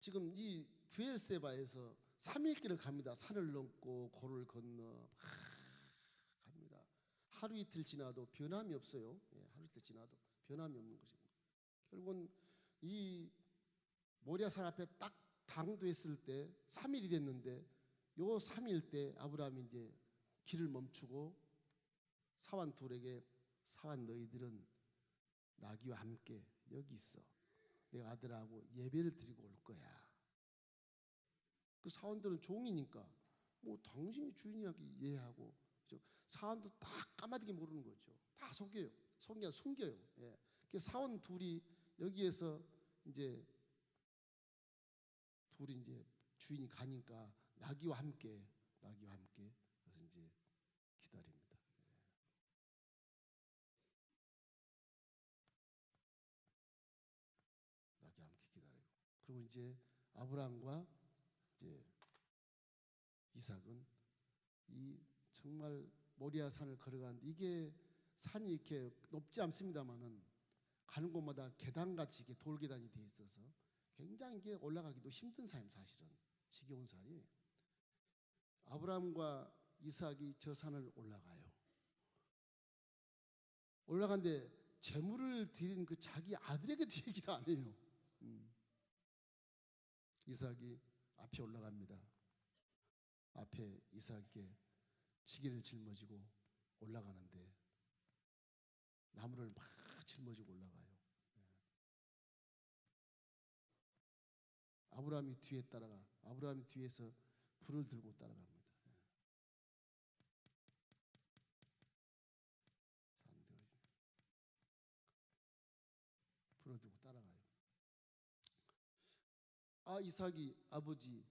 지금 이 브엘세바에서 3일길을 갑니다. 산을 넘고 고를 건너 갑니다. 하루 이틀 지나도 변함이 없어요. 하루 이틀 지나도 변함이 없는 것입니다. 결국은 이 모리아산 앞에 딱 당도했을 때 3일이 됐는데 요 3일 때 아브라함이 이제 길을 멈추고 사환 둘에게 사환 너희들은 나귀와 함께 여기 있어. 내가 아들하고 예배를 드리고 올 거야. 그 사원들은 종이니까 뭐 당신이 주인이야기 이해하고 사원도 다 까마득히 모르는 거죠. 다 속여요. 숨겨요. 예. 그 사원 둘이 여기에서 이제 둘이 이제 주인이 가니까 나귀와 함께 그래서 이제 기다립니다. 나귀와 함께 기다리고 그리고 이제 아브라함과 이제 이삭은 이 정말 모리아 산을 걸어가는데 이게 산이 이렇게 높지 않습니다만은 가는 곳마다 계단같이 이렇게 돌계단이 돼 있어서 굉장히 이게 올라가기도 힘든 산이 사실은 지겨운 산이. 아브라함과 이삭이 저 산을 올라가요. 올라간데 제물을 드린 그 자기 아들에게도 얘기를 안 해요. 이삭이 앞에 올라갑니다. 앞에 이삭에게 지게를 짊어지고 올라가는데 나무를 막 짊어지고 올라가요. 아브라함이 뒤에 따라가. 아브라함이 뒤에서 불을 들고 따라갑니다. 불을 들고 따라가요. 아, 이삭이 아버지,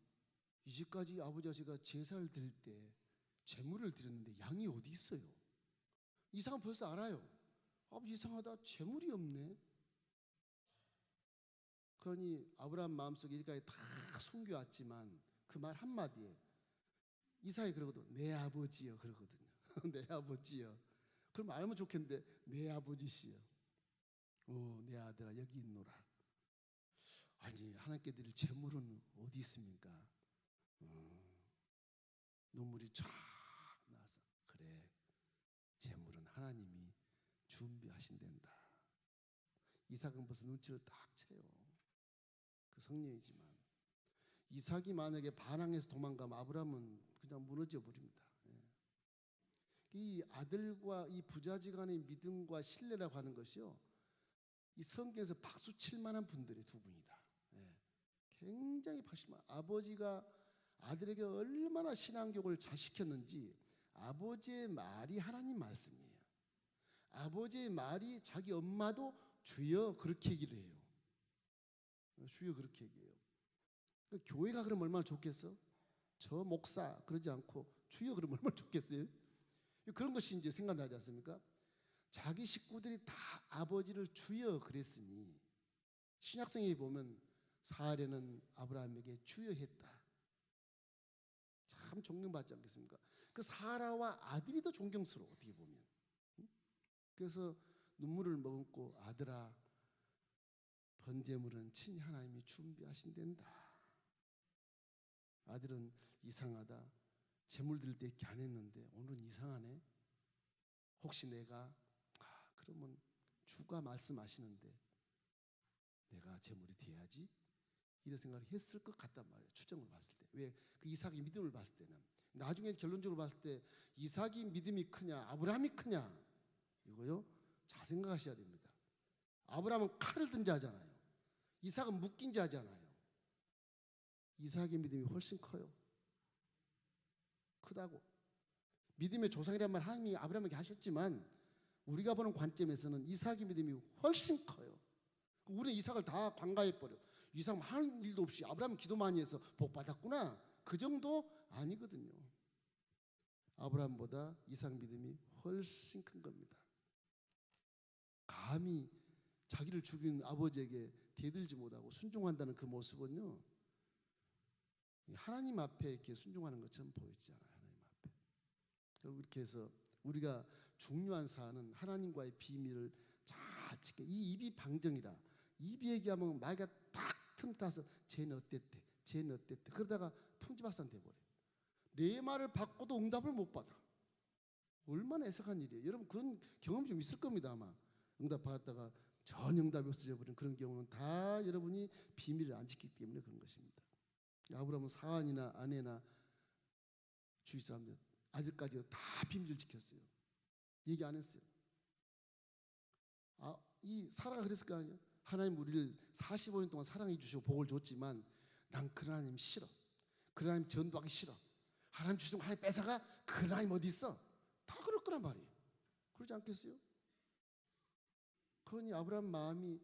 이제까지 아버지와 제가 제사를 드릴 때 제물을 드렸는데 양이 어디 있어요? 이삭은 벌써 알아요. 아버지 이상하다. 제물이 없네. 그러니 아브라함 마음속에 이까지 다 숨겨왔지만 그 말 한마디에 이삭이 그러거든. 내 아버지여 그러거든요. 내 아버지여. 그럼 알면 좋겠는데 내 아버지시여. 내 아들아 여기 있노라. 아니 하나님께 드릴 제물은 어디 있습니까? 눈물이 쫙 나서 그래 제물은 하나님이 준비하신댄다. 이삭은 벌써 눈치를 딱 채요. 그 성령이지만 이삭이 만약에 반항해서 도망가면 아브라함은 그냥 무너져 버립니다. 이 아들과 이 부자지간의 믿음과 신뢰라고 하는 것이요, 이 성경에서 박수 칠 만한 분들이 두 분이다. 굉장히 박수만. 아버지가 아들에게 얼마나 신앙교육을 잘 시켰는지 아버지의 말이 하나님 말씀이에요. 아버지의 말이 자기 엄마도 주여 그렇게 얘기를 해요. 주여 그렇게 얘기해요. 교회가 그러면 얼마나 좋겠어? 저 목사 그러지 않고 주여 그러면 얼마나 좋겠어요? 그런 것이 이제 생각나지 않습니까? 자기 식구들이 다 아버지를 주여 그랬으니 신약성에 보면 사례는 아브라함에게 주여 했다. 참 존경받지 않겠습니까? 그 사라와 아들이 더 존경스러워 어떻게 보면. 그래서 눈물을 머금고 아들아 번제물은 친히 하나님이 준비하신댄다. 아들은 이상하다. 제물 드릴 때 이렇게 안 했는데 오늘은 이상하네. 혹시 내가 그러면 주가 말씀하시는데 내가 제물이 돼야지. 이런 생각을 했을 것 같단 말이에요. 추정을 봤을 때. 왜? 그 이삭의 믿음을 봤을 때는. 나중에 결론적으로 봤을 때 이삭이 믿음이 크냐 아브라함이 크냐 이거요. 잘 생각하셔야 됩니다. 아브라함은 칼을 든 자잖아요. 이삭은 묶인 자잖아요. 이삭의 믿음이 훨씬 커요. 크다고. 믿음의 조상이란 말 하나님이 아브라함에게 하셨지만 우리가 보는 관점에서는 이삭의 믿음이 훨씬 커요. 우리는 이삭을 다 관가해버려. 이삭은 한 일도 없이 아브라함은 기도 많이 해서 복 받았구나. 그 정도 아니거든요. 아브라함보다 이삭 믿음이 훨씬 큰 겁니다. 감히 자기를 죽인 아버지에게 대들지 못하고 순종한다는 그 모습은요, 하나님 앞에 이렇게 순종하는 것처럼 보이잖아요. 하나님 앞에. 결국 이렇게 해서 우리가 중요한 사안은 하나님과의 비밀을 잘 지켜. 이 입이 방정이라. 입이 얘기하면 마귀가 딱 틈타서 쟤는 어땠대, 쟤는 어땠대. 그러다가 풍지박산 돼버려. 내 말을 받고도 응답을 못 받아. 얼마나 애석한 일이에요. 여러분 그런 경험 좀 있을 겁니다. 아마 응답 받았다가 전혀 응답이 없어져 버린 그런 경우는 다 여러분이 비밀을 안 지키기 때문에 그런 것입니다. 아브라함은 사안이나 아내나 주위 사람들 아들까지 다 비밀을 지켰어요. 얘기 안 했어요. 이 사라가 그랬을 거 아니에요. 하나님 우리를 45년 동안 사랑해 주시고 복을 줬지만 난 그 하나님 싫어. 그 하나님 전도하기 싫어. 하나님 주신 거 하나님 뺏어가. 그 하나님 어디 있어? 다 그럴 거란 말이에요. 그러지 않겠어요? 그러니 아브라함 마음이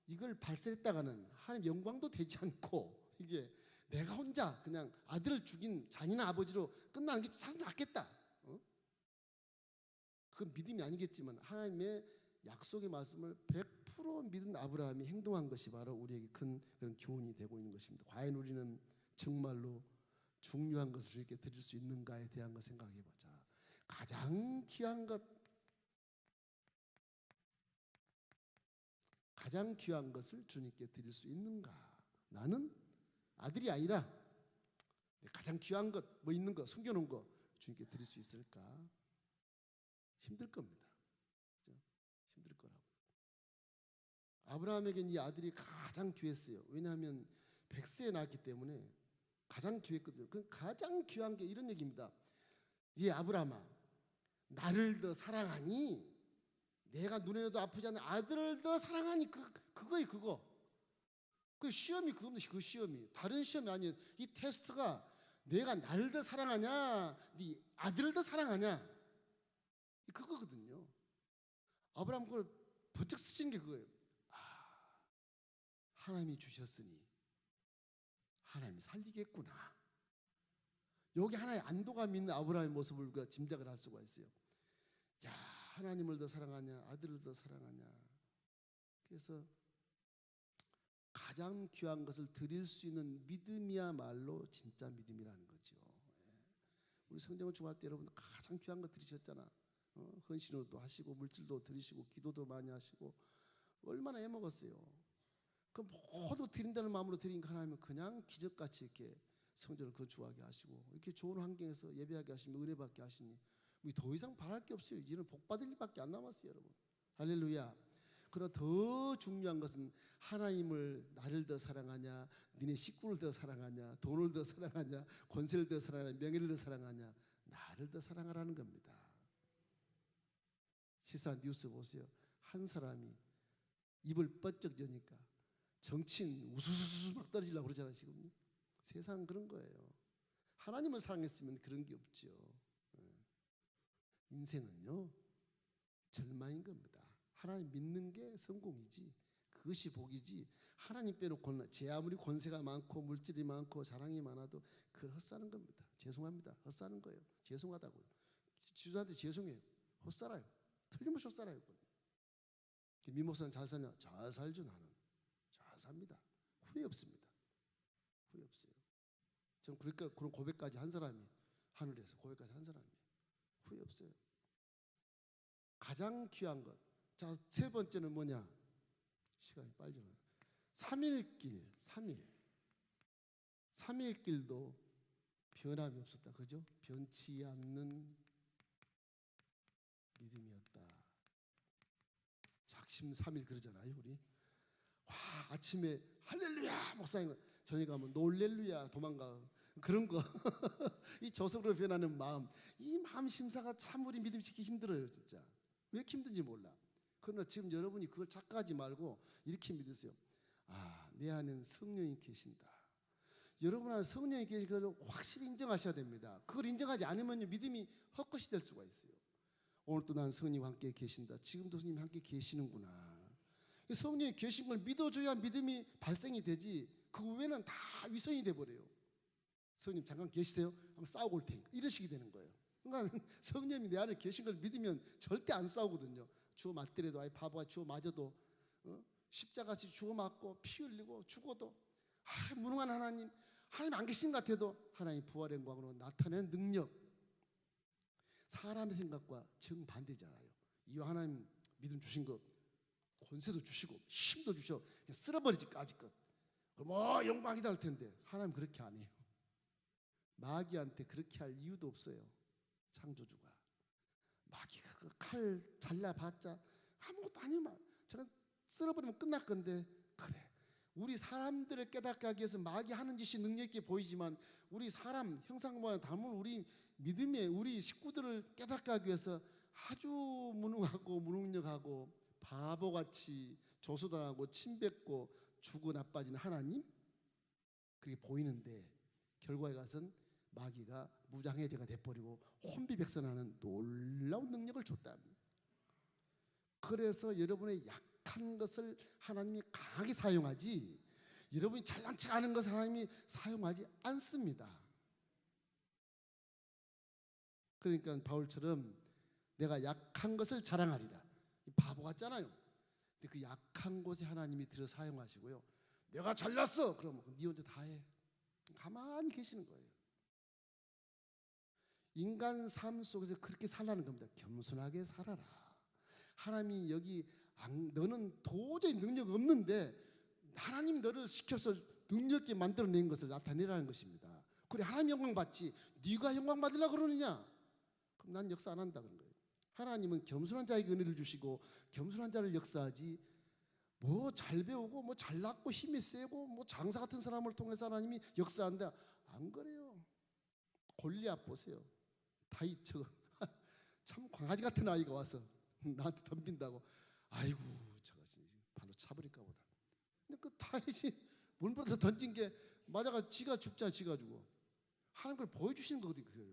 이걸 발설했다가는 하나님 영광도 되지 않고 이게 내가 혼자 그냥 아들을 죽인 잔인한 아버지로 끝나는 게 참 낫겠다. 그건 믿음이 아니겠지만 하나님의 약속의 말씀을 100% 믿은 아브라함이 행동한 것이 바로 우리에게 큰 그런 교훈이 되고 있는 것입니다. 과연 우리는 정말로 중요한 것을 주님께 드릴 수 있는가에 대한 것 생각해 보자. 가장 귀한 것, 가장 귀한 것을 주님께 드릴 수 있는가? 나는 아들이 아니라 가장 귀한 것, 뭐 있는 거, 숨겨놓은 거 주님께 드릴 수 있을까? 힘들 겁니다. 그렇죠? 힘들 거라고. 아브라함에게는 이 아들이 가장 귀했어요. 왜냐하면 100세에 낳았기 때문에 가장 귀했거든요. 그 가장 귀한 게 이런 얘기입니다. 이 아브라함아, 나를 더 사랑하니, 내가 눈에도 아프지 않는 아들을 더 사랑하니, 그거예요, 그거. 그 시험이 그겁니다. 그 시험이 다른 시험이 아니에요. 이 테스트가 내가 나를 더 사랑하냐, 네 아들을 더 사랑하냐, 그거거든요. 아브라함 그걸 번쩍 쓰시는 게 그거예요. 하나님이 주셨으니 하나님이 살리겠구나. 여기 하나의 안도감 있는 아브라함의 모습을 우리가 짐작을 할 수가 있어요. 야, 하나님을 더 사랑하냐, 아들을 더 사랑하냐. 그래서 가장 귀한 것을 드릴 수 있는 믿음이야말로 진짜 믿음이라는 거죠. 우리 성경을 중할 때 여러분 가장 귀한 거 드리셨잖아. 헌신도 하시고 물질도 드리시고 기도도 많이 하시고 얼마나 애먹었어요. 그 모두 드린다는 마음으로 드리니까 하나님은 그냥 기적같이 이렇게 성전을 건축하게 하시고 이렇게 좋은 환경에서 예배하게 하시면 은혜 받게 하시니 우리 더 이상 바랄 게 없어요. 이제는 복 받을 일밖에 안 남았어요, 여러분. 할렐루야. 그러나 더 중요한 것은 하나님을 나를 더 사랑하냐, 니네 식구를 더 사랑하냐, 돈을 더 사랑하냐, 권세를 더 사랑하냐, 명예를 더 사랑하냐, 나를 더 사랑하라는 겁니다. 시사 뉴스 보세요. 한 사람이 입을 뻗쩍 여니까 정치인 우수수수 막 떨어지려고 그러잖아요, 지금. 세상 그런 거예요. 하나님을 사랑했으면 그런 게 없죠. 인생은요, 절망인 겁니다. 하나님 믿는 게 성공이지, 그것이 복이지, 하나님 빼놓고는 제 아무리 권세가 많고 물질이 많고 자랑이 많아도 그걸 헛사는 겁니다. 죄송합니다. 헛사는 거예요. 죄송하다고요. 지주한테 죄송해요. 헛살아요. 틀림없이 헛살아요. 미 목사는 잘 사냐? 잘 살죠. 나는 잘 삽니다. 후회 없습니다. 후회 없어요. 저는 그러니까 그런 고백까지 한 사람이, 하늘에서 고백까지 한 사람이 후회 없어요. 가장 귀한 것. 자, 세 번째는 뭐냐? 시간이 빨리 지나요. 3일길, 3일길도 변함이 없었다. 그죠? 변치 않는 믿음이었다. 작심 3일 그러잖아요, 우리. 와, 아침에 할렐루야 목사님 저녁에 가면 놀렐루야 도망가. 그런 거. 이 저속으로 변하는 마음, 이 마음 심사가 참 우리 믿음 지키기 힘들어요. 진짜 왜 이렇게 힘든지 몰라. 그러나 지금 여러분이 그걸 착각하지 말고 이렇게 믿으세요. 아, 내 안에는 성령이 계신다. 여러분 안에 성령이 계신 걸 확실히 인정하셔야 됩니다. 그걸 인정하지 않으면 믿음이 헛것이 될 수가 있어요. 오늘도 난 성령과 함께 계신다. 지금도 성령이 함께 계시는구나. 성령이 계신 걸 믿어줘야 믿음이 발생이 되지, 그 외에는 다 위선이 돼버려요. 성령 잠깐 계시세요? 한번 싸우고 올 테니까 이러시게 되는 거예요. 그러니까 성령이 내 안에 계신 걸 믿으면 절대 안 싸우거든요. 주어 맞더라도, 아이 바보가 주어 맞아도, 십자가같이 주어 맞고 피 흘리고 죽어도, 무능한 하나님 안 계신 것 같아도 하나님 부활의 영광으로 나타내는 능력, 사람의 생각과 정반대잖아요. 이와 하나님 믿음 주신 거 권세도 주시고 힘도 주셔 그냥 쓸어버리지까지 것, 뭐 영광이다 할 텐데 하나님 그렇게 안 해요. 마귀한테 그렇게 할 이유도 없어요. 창조주가 마귀가 그 칼 잘라봤자 아무것도 아니면 저는 쓸어버리면 끝날 건데, 그래 우리 사람들을 깨닫게 하기 위해서 마귀 하는 짓이 능력 있게 보이지만 우리 사람 형상과 닮은 우리 믿음의 우리 식구들을 깨닫게 하기 위해서 아주 무능하고 무능력하고 바보같이 조소당하고 침뱉고 죽어 나빠지는 하나님, 그게 보이는데 결과에 가서는 마귀가 무장해제가 돼버리고 혼비백산하는 놀라운 능력을 줬다. 그래서 여러분의 약한 것을 하나님이 강하게 사용하지, 여러분이 잘난 척하는 것을 하나님이 사용하지 않습니다. 그러니까 바울처럼 내가 약한 것을 자랑하리라, 바보 같잖아요. 근데 그 약한 곳에 하나님이 들어 사용하시고요, 내가 잘났어 그러면 네 혼자 다 해. 가만히 계시는 거예요. 인간 삶 속에서 그렇게 살라는 겁니다. 겸손하게 살아라. 하나님이 여기 너는 도저히 능력 없는데 하나님 너를 시켜서 능력 있게 만들어낸 것을 나타내라는 것입니다. 그래 하나님 영광 받지, 네가 영광 받으려고 그러느냐? 그럼 난 역사 안 한다 그런 거예요. 하나님은 겸손한 자에게 은혜를 주시고 겸손한 자를 역사하지, 뭐 잘 배우고 뭐 잘났고 힘이 세고 뭐 장사 같은 사람을 통해서 하나님이 역사한다, 안 그래요. 골리앗 보세요. 다윗처럼 참 강아지 같은 아이가 와서 나한테 덤빈다고, 아이고 저거 바로 차버릴까 보다. 근데 그 다윗이 물보다 던진 게 맞아가 지가 죽자, 지가 죽어. 하나님 걸 보여주시는 거거든요.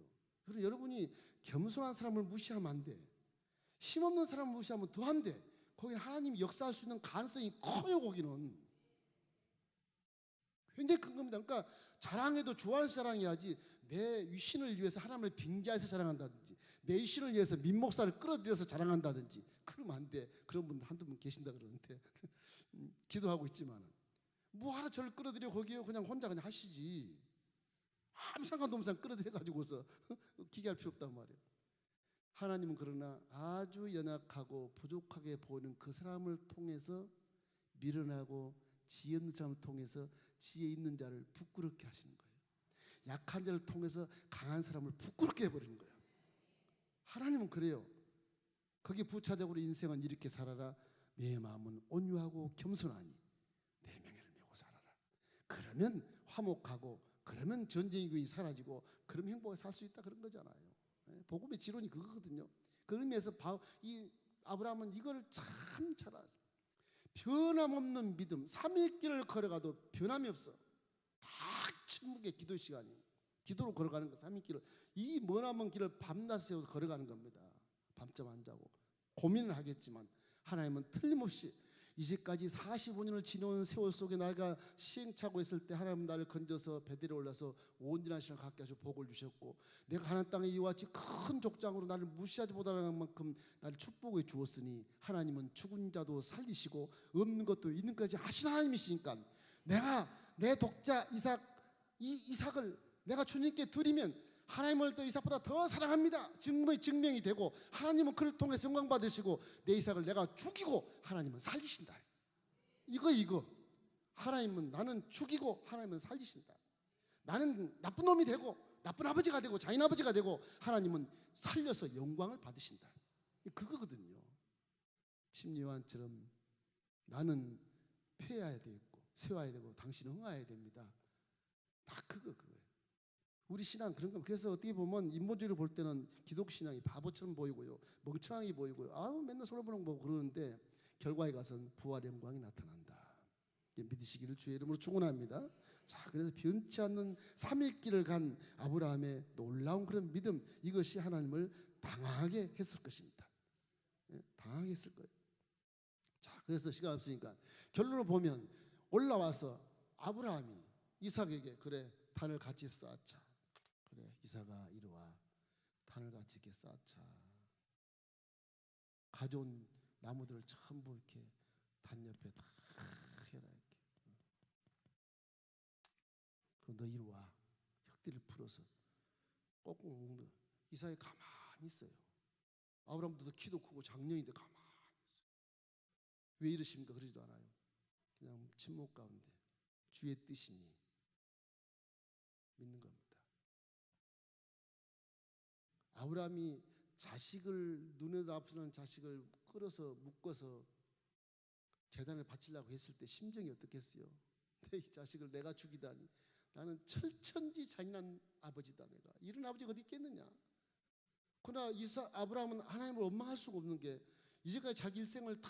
그래서 여러분이 겸손한 사람을 무시하면 안 돼. 힘없는 사람을 무시하면 더 안 돼. 거기는 하나님이 역사할 수 있는 가능성이 커요. 거기는 굉장히 큰 겁니다. 그러니까 자랑해도 좋아하는 자랑해야지, 내 위신을 위해서 하나님을 빙자해서 자랑한다든지 내 위신을 위해서 민목사를 끌어들여서 자랑한다든지 그러면 안 돼. 그런 분 한두 분 계신다 그러는데 기도하고 있지만 뭐하러 저를 끌어들여 거기에 그냥 혼자 그냥 하시지. 아무 상관도 없는 사람 끌어들여가지고서 기계할 필요 없단 말이에요. 하나님은 그러나 아주 연약하고 부족하게 보이는 그 사람을 통해서 미련하고 지혜 있는 사람을 통해서 지혜 있는 자를 부끄럽게 하시는 거예요. 약한 자를 통해서 강한 사람을 부끄럽게 해버리는 거예요. 하나님은 그래요. 거기에 부차적으로 인생은 이렇게 살아라. 내 마음은 온유하고 겸손하니 내 명예를 메고 살아라. 그러면 화목하고, 그러면 전쟁이 사라지고, 그러면 행복하게 살 수 있다, 그런 거잖아요. 복음의 지론이 그거거든요. 그런 의미에서 이 아브라함은 이걸 참 잘 알았어요. 변함없는 믿음, 3일길을 걸어가도 변함이 없어. 다 침묵의 기도 시간이에요. 기도로 걸어가는 거, 3일길을. 이 머나먼 길을 밤낮 세워서 걸어가는 겁니다. 밤잠 안 자고 고민을 하겠지만 하나님은 틀림없이 이제까지 45년을 지내온 세월 속에 내가 시행착오 했을 때 하나님 나를 건져서 베델에 올라서 온전한 시간 갖게 하시고 복을 주셨고, 내가 가나안 땅에 이와 같이 큰 족장으로 나를 무시하지 못하는 만큼 나를 축복해 주었으니 하나님은 죽은 자도 살리시고 없는 것도 있는 것까지 하신 하나님이시니까 내가 내 독자 이삭을 내가 주님께 드리면 하나님을 더 이삭보다 더 사랑합니다. 증명이 되고, 하나님은 그를 통해서 영광 받으시고 내 이삭을 내가 죽이고 하나님은 살리신다. 이거 하나님은 나는 죽이고 하나님은 살리신다. 나는 나쁜 놈이 되고 나쁜 아버지가 되고 자인 아버지가 되고 하나님은 살려서 영광을 받으신다. 그거거든요. 침례요한처럼 나는 폐해야 되고 세워야 되고 당신은 흥하여야 됩니다. 다 그거예요. 우리 신앙 그런 거. 그래서 어떻게 보면 인본주의를 볼 때는 기독 신앙이 바보처럼 보이고요, 멍청하게 보이고요, 맨날 솔로몬 보고 그러는데 결과에 가서는 부활의 영광이 나타난다. 믿으시기를 주의 이름으로 축원합니다. 자, 그래서 변치 않는 3일길을 간 아브라함의 놀라운 그런 믿음, 이것이 하나님을 당황하게 했을 것입니다. 당황하게 했을 거예요. 자, 그래서 시간 없으니까 결론을 보면 올라와서 아브라함이 이삭에게 그래 단을 같이 쌓자. 그래 이삭아 이리와 단을 같이 이렇게 쌓자. 가져온 나무들을 전부 이렇게 단 옆에 다 해라 이렇게. 그럼 너 이리와 혁대를 풀어서 꼭꼭 묶는. 이삭이 가만히 있어요. 아브라함도 키도 크고 장년인데 가만히 있어요. 왜 이러십니까? 그러지도 않아요. 그냥 침묵 가운데 주의 뜻이니 믿는 겁니다. 아브라함이 자식을 눈에도 앞서는 자식을 끌어서 묶어서 제단을 바치려고 했을 때 심정이 어떻겠어요? 이 자식을 내가 죽이다니, 나는 철천지 잔인한 아버지다. 내가 이런 아버지가 어디 있겠느냐. 그러나 아브라함은 하나님을 원망할 수가 없는 게 이제까지 자기 일생을 다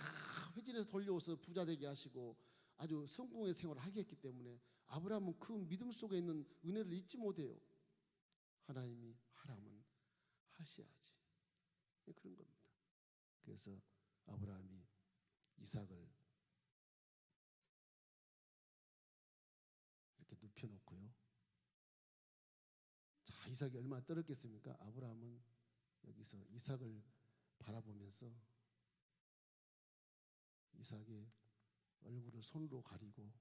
회진해서 돌려서 부자 되게 하시고 아주 성공의 생활을 하게 했기 때문에 아브라함은 그 믿음 속에 있는 은혜를 잊지 못해요. 하나님이 하라면 하셔야지. 그런 겁니다. 그래서 아브라함이 이삭을 이렇게 눕혀놓고요. 자, 이삭이 얼마나 떨었겠습니까? 아브라함은 여기서 이삭을 바라보면서 이삭의 얼굴을 손으로 가리고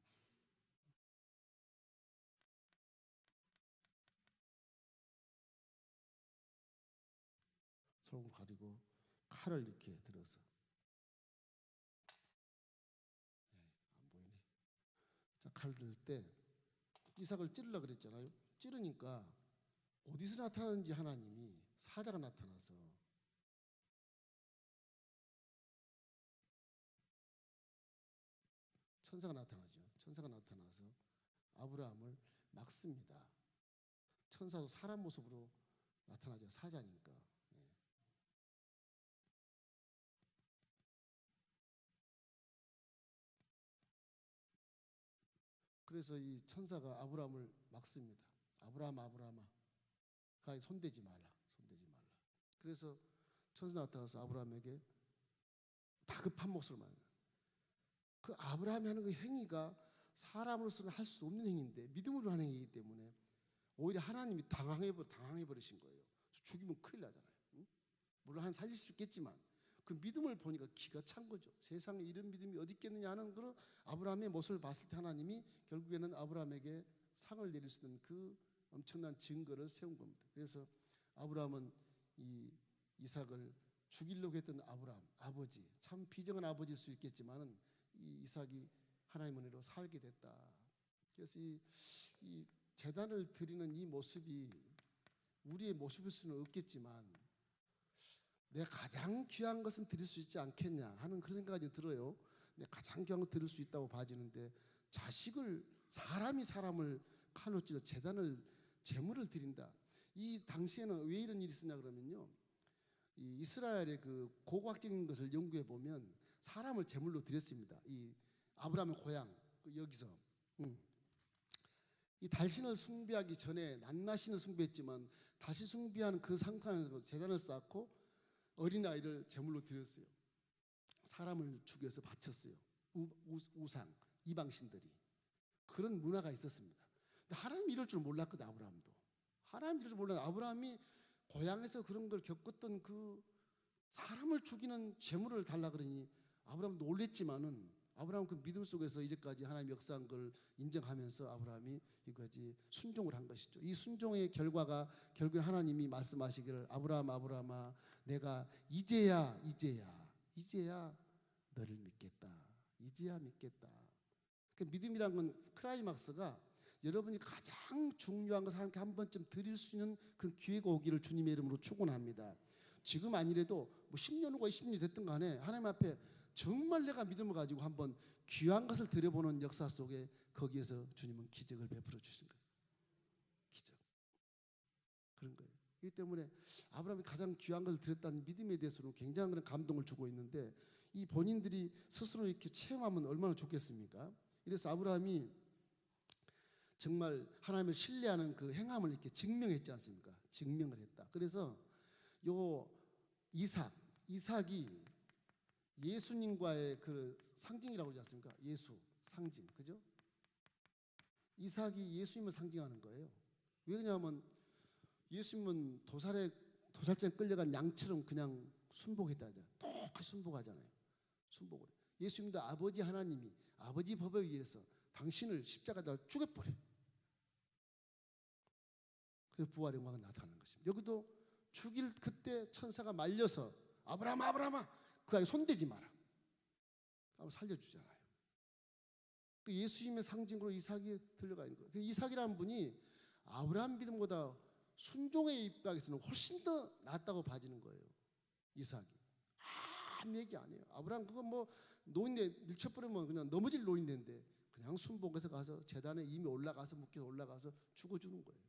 칼을 이렇게 들어서 안 보이네. 자, 칼 들 때 이삭을 찌르려고 그랬잖아요. 찌르니까 어디서 나타나는지 하나님이 사자가 나타나서 천사가 나타나죠. 천사가 나타나서 아브라함을 막습니다. 천사도 사람 모습으로 나타나죠. 사자니까. 그래서 이 천사가 아브라함을 막습니다. 아브라함아 손대지 마라. 그래서 천사 나타나서 아브라함에게 다급한 목소리로 말해요. 그 아브라함이 하는 그 행위가 사람으로서는 할 수 없는 행위인데 믿음으로 하는 행위이기 때문에 오히려 하나님이 당황해 버리신 거예요. 죽이면 큰일 나잖아요. 응? 물론 하나님 살릴 수 있겠지만 그 믿음을 보니까 기가 찬 거죠. 세상에 이런 믿음이 어디 있겠느냐 하는 그런 아브라함의 모습을 봤을 때 하나님이 결국에는 아브라함에게 상을 내릴 수 있는 그 엄청난 증거를 세운 겁니다. 그래서 아브라함은 이 이삭을 죽이려고 했던 아브라함, 아버지, 참 비정한 아버지일 수 있겠지만은 이 이삭이 하나님의 은혜로 살게 됐다. 그래서 이 제단을 드리는 이 모습이 우리의 모습일 수는 없겠지만 내 가장 귀한 것은 드릴 수 있지 않겠냐 하는 그런 생각이 들어요. 내 가장 귀한 것 드릴 수 있다고 봐지는데 사람이 사람을 칼로 찔러 제물을 드린다. 이 당시에는 왜 이런 일이 있었냐 그러면요, 이 이스라엘의 그 고고학적인 것을 연구해 보면 사람을 제물로 드렸습니다. 이 아브라함의 고향 여기서 이 달신을 숭배하기 전에 낱나신을 숭배했지만 다시 숭배하는 그 상황에서 제단을 쌓고 어린아이를 제물로 드렸어요. 사람을 죽여서 바쳤어요. 우상, 이방신들이. 그런 문화가 있었습니다. 근데 하나님이 이럴 줄 몰랐거든. 아브라함도. 하나님이 이럴 줄 몰랐는데 아브라함이 고향에서 그런 걸 겪었던 그 사람을 죽이는 제물을 달라 그러니 아브라함도 놀랬지만은 아브라함 그 믿음 속에서 이제까지 하나님 역사한 걸 인정하면서 아브라함이 이거지 순종을 한 것이죠. 이 순종의 결과가 결국에 하나님이 말씀하시기를 아브라함아 내가 이제야 너를 믿겠다. 이제야 믿겠다. 그 믿음이란 건 클라이막스가 여러분이 가장 중요한 것을 하나님께 한 번쯤 드릴 수 있는 그런 기회가 오기를 주님의 이름으로 축원합니다. 지금 아니래도 뭐 10년 후가 20년이 됐든 간에 하나님 앞에 정말 내가 믿음을 가지고 한번 귀한 것을 드려보는 역사 속에 거기에서 주님은 기적을 베풀어 주신 거예요. 그런 거예요. 이 때문에 아브라함이 가장 귀한 것을 드렸다는 믿음에 대해서는 굉장한 그런 감동을 주고 있는데 이 본인들이 스스로 이렇게 체험하면 얼마나 좋겠습니까? 그래서 아브라함이 정말 하나님을 신뢰하는 그 행함을 이렇게 증명했지 않습니까? 증명을 했다. 그래서 요 이삭이 예수님과의 그 상징이라고 하지 않습니까? 예수 상징, 그죠? 이삭이 예수님을 상징하는 거예요. 왜냐하면 예수님은 도살장에 끌려간 양처럼 그냥 순복했다 하잖아요. 똑같이 순복하잖아요. 순복을. 예수님도 아버지 하나님이 아버지 법에 의해서 당신을 십자가에다 죽여버려. 그래서 부활의 영광이 나타나는 것입니다. 여기도 죽일 그때 천사가 말려서 아브라함아 아브라함아 그 아이 손대지 마라 하고 살려주잖아요. 그 예수님의 상징으로 이삭이 들려가 있는 거예요. 이삭이라는 분이 아브라함 믿음보다 순종의 입각에서는 훨씬 더 낫다고 봐지는 거예요. 이삭이 아무 얘기 안 해요. 아브라함 그거 뭐 노인네 밀쳐버리면 그냥 넘어질 노인네인데 그냥 순복해서 가서 제단에 이미 올라가서 묶여서 올라가서 죽어주는 거예요.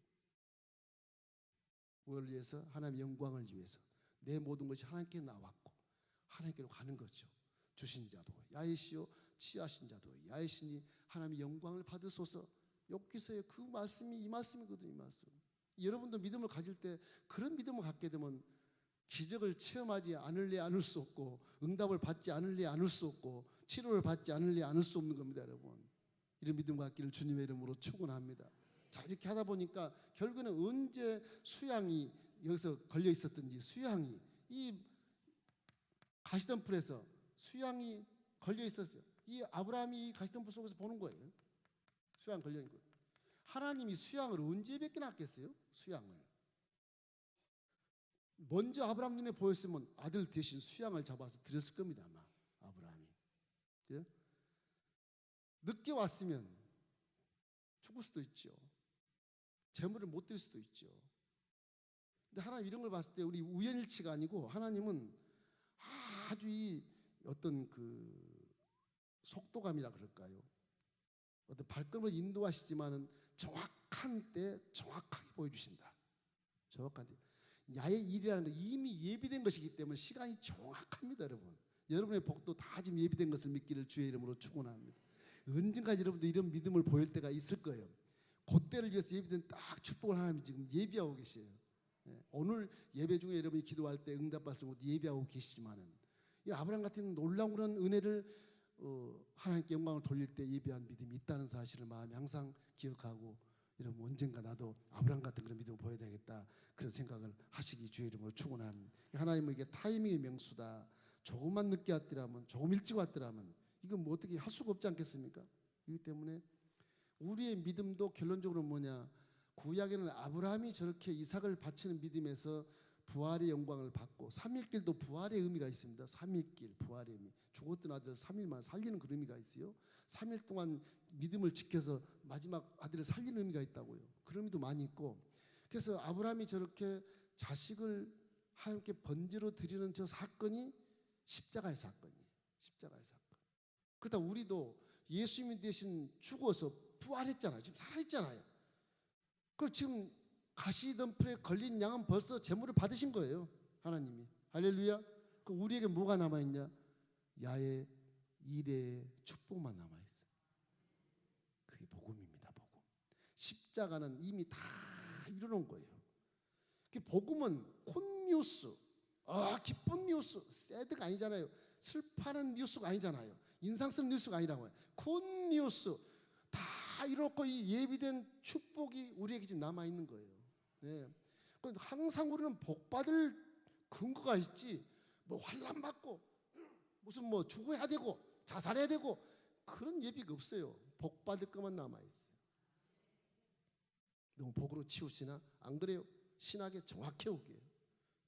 뭘 위해서? 하나님의 영광을 위해서. 내 모든 것이 하나님께 나왔고 하나님께로 가는 거죠. 주신 자도 야이시오 치하신 자도 야이시니 하나님의 영광을 받으소서. 욥기서의 그 말씀이 이 말씀이거든요. 이 말씀. 여러분도 믿음을 가질 때 그런 믿음을 갖게 되면 기적을 체험하지 않을래 않을 수 없고 응답을 받지 않을래 않을 수 없고 치료를 받지 않을래 않을 수 없는 겁니다. 여러분 이런 믿음 갖기를 주님의 이름으로 축원합니다. 자 이렇게 하다 보니까 결국에는 언제 수양이 여기서 걸려 있었든지 수양이 이 가시덤불에서 수양이 걸려 있었어요. 이 아브라함이 이 가시덤불 속에서 보는 거예요. 수양 걸려 있는 거. 하나님이 수양을 언제 뵙게 놨겠어요? 수양을 먼저 아브라함 눈에 보였으면 아들 대신 수양을 잡아서 드렸을 겁니다. 아마 아브라함이 그래? 늦게 왔으면 죽을 수도 있죠. 재물을 못 드릴 수도 있죠. 근데 하나님 이런 걸 봤을 때 우리 우연일치가 아니고 하나님은 아주 이 어떤 그 속도감이라 그럴까요? 어떤 발걸음을 인도하시지만은 정확한 때 정확하게 보여주신다. 정확한 때. 야의 일이라는 건 이미 예비된 것이기 때문에 시간이 정확합니다, 여러분. 여러분의 복도 다 지금 예비된 것을 믿기를 주의 이름으로 축원합니다. 언젠가 여러분도 이런 믿음을 보일 때가 있을 거예요. 그때를 위해서 예비된 딱 축복을 하나님이 지금 예비하고 계세요. 오늘 예배 중에 여러분이 기도할 때 응답받을 것도 예비하고 계시지만은 이 아브라함 같은 놀라운 그런 은혜를 하나님께 영광을 돌릴 때 예비한 믿음이 있다는 사실을 마음에 항상 기억하고 여러분 언젠가 나도 아브라함 같은 그런 믿음을 보여야 되겠다 그런 생각을 하시기 주의 이름으로 축원합니다. 하나님은 이게 타이밍의 명수다. 조금만 늦게 왔더라면 조금 일찍 왔더라면 이건 뭐 어떻게 할 수가 없지 않겠습니까? 그렇기 때문에 우리의 믿음도 결론적으로 뭐냐 구약에는 아브라함이 저렇게 이삭을 바치는 믿음에서 부활의 영광을 받고 3일길도 부활의 의미가 있습니다. 3일길 부활의 의미 죽었던 아들 3일만 살리는 그런 의미가 있어요. 3일 동안 믿음을 지켜서 마지막 아들을 살리는 의미가 있다고요. 그런 의미도 많이 있고 그래서 아브라함이 저렇게 자식을 하나님께 번제로 드리는 저 사건이 십자가의 사건이에요. 십자가의 사건. 그렇다 우리도 예수님이 대신 죽어서 부활했잖아요. 지금 살아있잖아요. 그럼 지금 가시덤불에 걸린 양은 벌써 제물을 받으신 거예요. 하나님이. 할렐루야. 그 우리에게 뭐가 남아있냐? 야의 일의 축복만 남아있어요. 그게 복음입니다. 복음. 십자가는 이미 다 이루는 거예요. 그 복음은 콘뉴스, 기쁜 뉴스, 새드가 아니잖아요. 슬퍼하는 뉴스가 아니잖아요. 인상 쓰는 뉴스가 아니라고요. 콘뉴스 다 이렇고 이 예비된 축복이 우리에게 지금 남아 있는 거예요. 네. 항상 우리는 복 받을 근거가 있지. 뭐 환난 받고 무슨 뭐 죽어야 되고 자살해야 되고 그런 예비가 없어요. 복 받을 것만 남아 있어요. 너무 복으로 치우치나? 안 그래요? 신학에 정확해 오게요.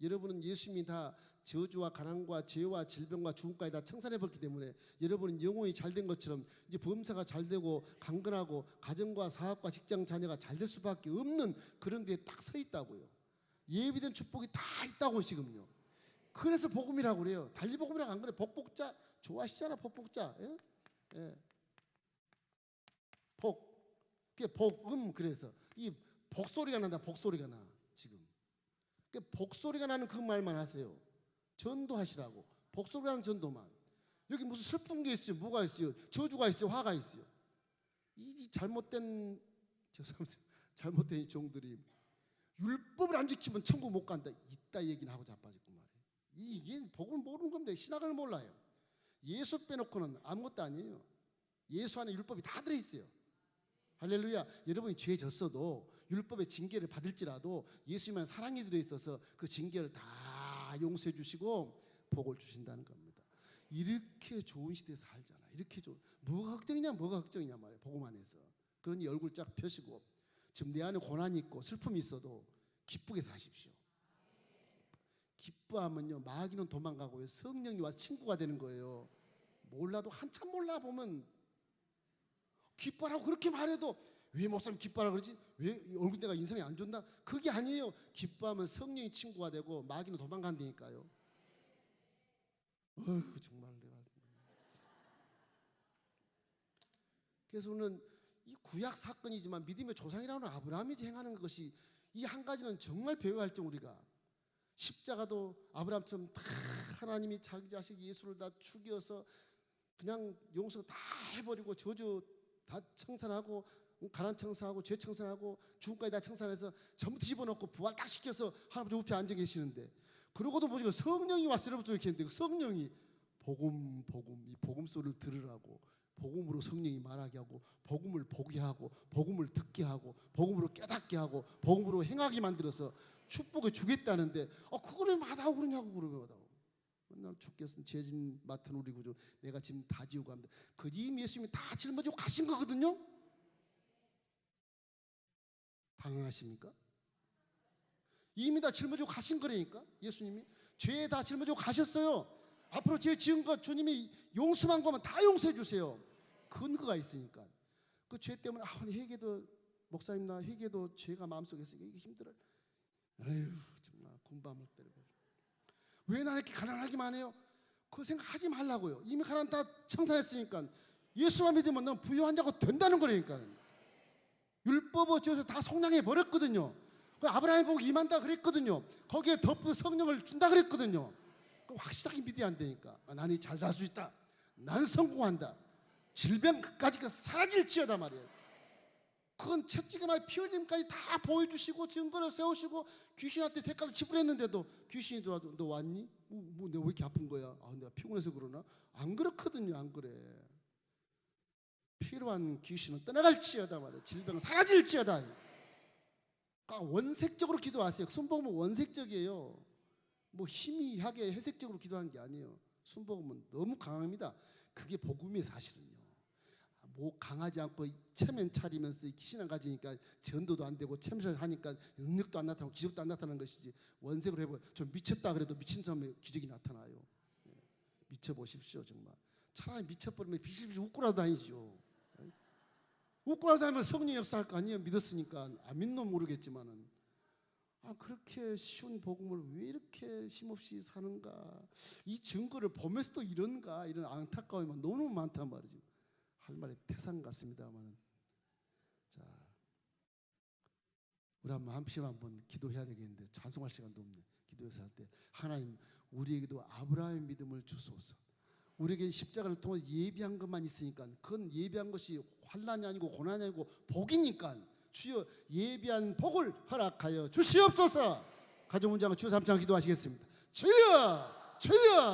여러분은 예수님이 다 저주와 가난과 죄와 질병과 죽음까지 다 청산해버렸기 때문에 여러분은 영혼이 잘된 것처럼 이제 범사가 잘되고 강건하고 가정과 사업과 직장 자녀가 잘 될 수밖에 없는 그런 데에 딱 서 있다고요. 예비된 축복이 다 있다고 지금요. 그래서 복음이라고 그래요. 달리 복음이라고 안 그래. 복복자 좋아하시잖아. 복복자. 예? 예. 복. 그게 복음. 그래서 이 복소리가 난다. 복소리가 나 지금. 복소리가 나는 그 말만 하세요. 전도하시라고. 복소리가 나는 전도만. 여기 무슨 슬픈 게 있어요? 뭐가 있어요? 저주가 있어요? 화가 있어요? 이 잘못된, 죄송합니다, 잘못된 이 종들이 율법을 안 지키면 천국 못 간다, 이따 얘기는 하고 자빠졌고 말이에요. 이게 복을 모르는 겁니다. 신학을 몰라요. 예수 빼놓고는 아무것도 아니에요. 예수 안에 율법이 다 들어있어요. 할렐루야. 여러분이 죄 졌어도 율법의 징계를 받을지라도 예수님은 사랑이 들어있어서 그 징계를 다 용서해 주시고 복을 주신다는 겁니다. 이렇게 좋은 시대에 살잖아. 이렇게 좋은, 뭐가 걱정이냐 말이에요. 복음 안에서. 그러니 얼굴 쫙 펴시고, 지금 내 안에 고난이 있고 슬픔이 있어도 기쁘게 사십시오. 기뻐하면요, 마귀는 도망가고요, 성령이 와서 친구가 되는 거예요. 몰라도 한참 몰라보면, 기뻐하라고 그렇게 말해도 왜 목사님 기뻐하라고 그러지? 왜 얼굴 내가 인상이 안 좋나? 그게 아니에요. 기뻐하면 성령이 친구가 되고 마귀는 도망간다니까요. 정말 내가. 그래서 오늘 이 구약 사건이지만 믿음의 조상이라는 아브라함이 행하는 것이, 이 한 가지는 정말 배워야 할 점. 우리가 십자가도 아브라함처럼 다 하나님이 자기 자식 예수를 다 죽여서 그냥 용서 다 해버리고 저주 다 청산하고 가난 청산하고 죄 청산하고 죽음까지 다 청산해서 전부 뒤집어놓고 부활 딱 시켜서 하나님 옆에 앉아 계시는데, 그러고도 보니까 성령이 와서 여러분 이렇게 했는데, 그 성령이 복음 이 복음 소리를 들으라고, 복음으로 성령이 말하게 하고, 복음을 보게 하고, 복음을 듣게 하고, 복음으로 깨닫게 하고, 복음으로 행하게 만들어서 축복을 주겠다는데, 그거를 마다하고 그러냐고. 그러면 맨날 죽겠으면 죄짐 맡은 우리 구주 내가 짐 다 지우고 합니다. 그 이미 예수님이 다 짊어지고 가신 거거든요. 당황하십니까? 이미 다 짊어지고 가신 거라니까. 예수님이 죄 다 짊어지고 가셨어요. 앞으로 죄 지은 것 주님이 용서한 거면 다 용서해 주세요. 근거가 있으니까. 그 죄 때문에 회개도, 목사님 나 회개도 죄가 마음속에 있으니까 이게 힘들어요. 아유 정말 군밤을 때리고, 왜 나는 이렇게 가난하기만 해요? 그 생각하지 말라고요. 이미 가난 다 청산했으니까. 예수만 믿으면 넌 부유한 자가 된다는 거라니까. 율법을 지어서 다 속량해 버렸거든요. 아브라함이 보고 임한다 그랬거든요. 거기에 덧붙여 성령을 준다 그랬거든요. 확실하게 믿어야 한다니까. 나는 잘 살 수 있다, 나는 성공한다, 질병까지 사라질지어다 말이에요. 그건 채찍에 말 피 흘림까지 다 보여주시고 증거를 세우시고 귀신한테 대가를 지불했는데도 귀신이 들어와도 너 왔니? 뭐 내가 왜 이렇게 아픈 거야? 내가 피곤해서 그러나? 안 그렇거든요. 안 그래. 필요한 귀신은 떠나갈지어다 말이에요. 질병은 사라질지어다. 원색적으로 기도하세요. 순복음은 원색적이에요. 뭐 희미하게 회색적으로 기도하는 게 아니에요. 순복음은 너무 강합니다. 그게 복음이에요. 사실은요. 뭐 강하지 않고 체면 차리면서 신앙 가지니까 전도도 안 되고 체면을 하니까 능력도 안 나타나고 기적도 안 나타나는 것이지, 원색으로 해보면 좀 미쳤다 그래도 미친 사람의 기적이 나타나요. 미쳐보십시오. 정말 차라리 미쳐버리면 비실비실 웃고라도 다니죠. 웃고라도 다니면 성령 역사할 거 아니에요. 믿었으니까. 안 믿는 놈 모르겠지만은, 그렇게 쉬운 복음을 왜 이렇게 힘없이 사는가, 이 증거를 보면서도 이런가, 이런 안타까움이 너무 많단 말이죠. 할 말이 태산 같습니다만, 자, 우리 한번 기도해야 되겠는데 찬송할 시간도 없네. 기도해서 할 때 하나님 우리에게도 아브라함의 믿음을 주소서. 우리에게 십자가를 통해 예비한 것만 있으니까, 그건 예비한 것이 환난이 아니고 고난이 아니고 복이니까 주여 예비한 복을 허락하여 주시옵소서. 가족 문장은 주 3장 기도하시겠습니다. 주여 주여.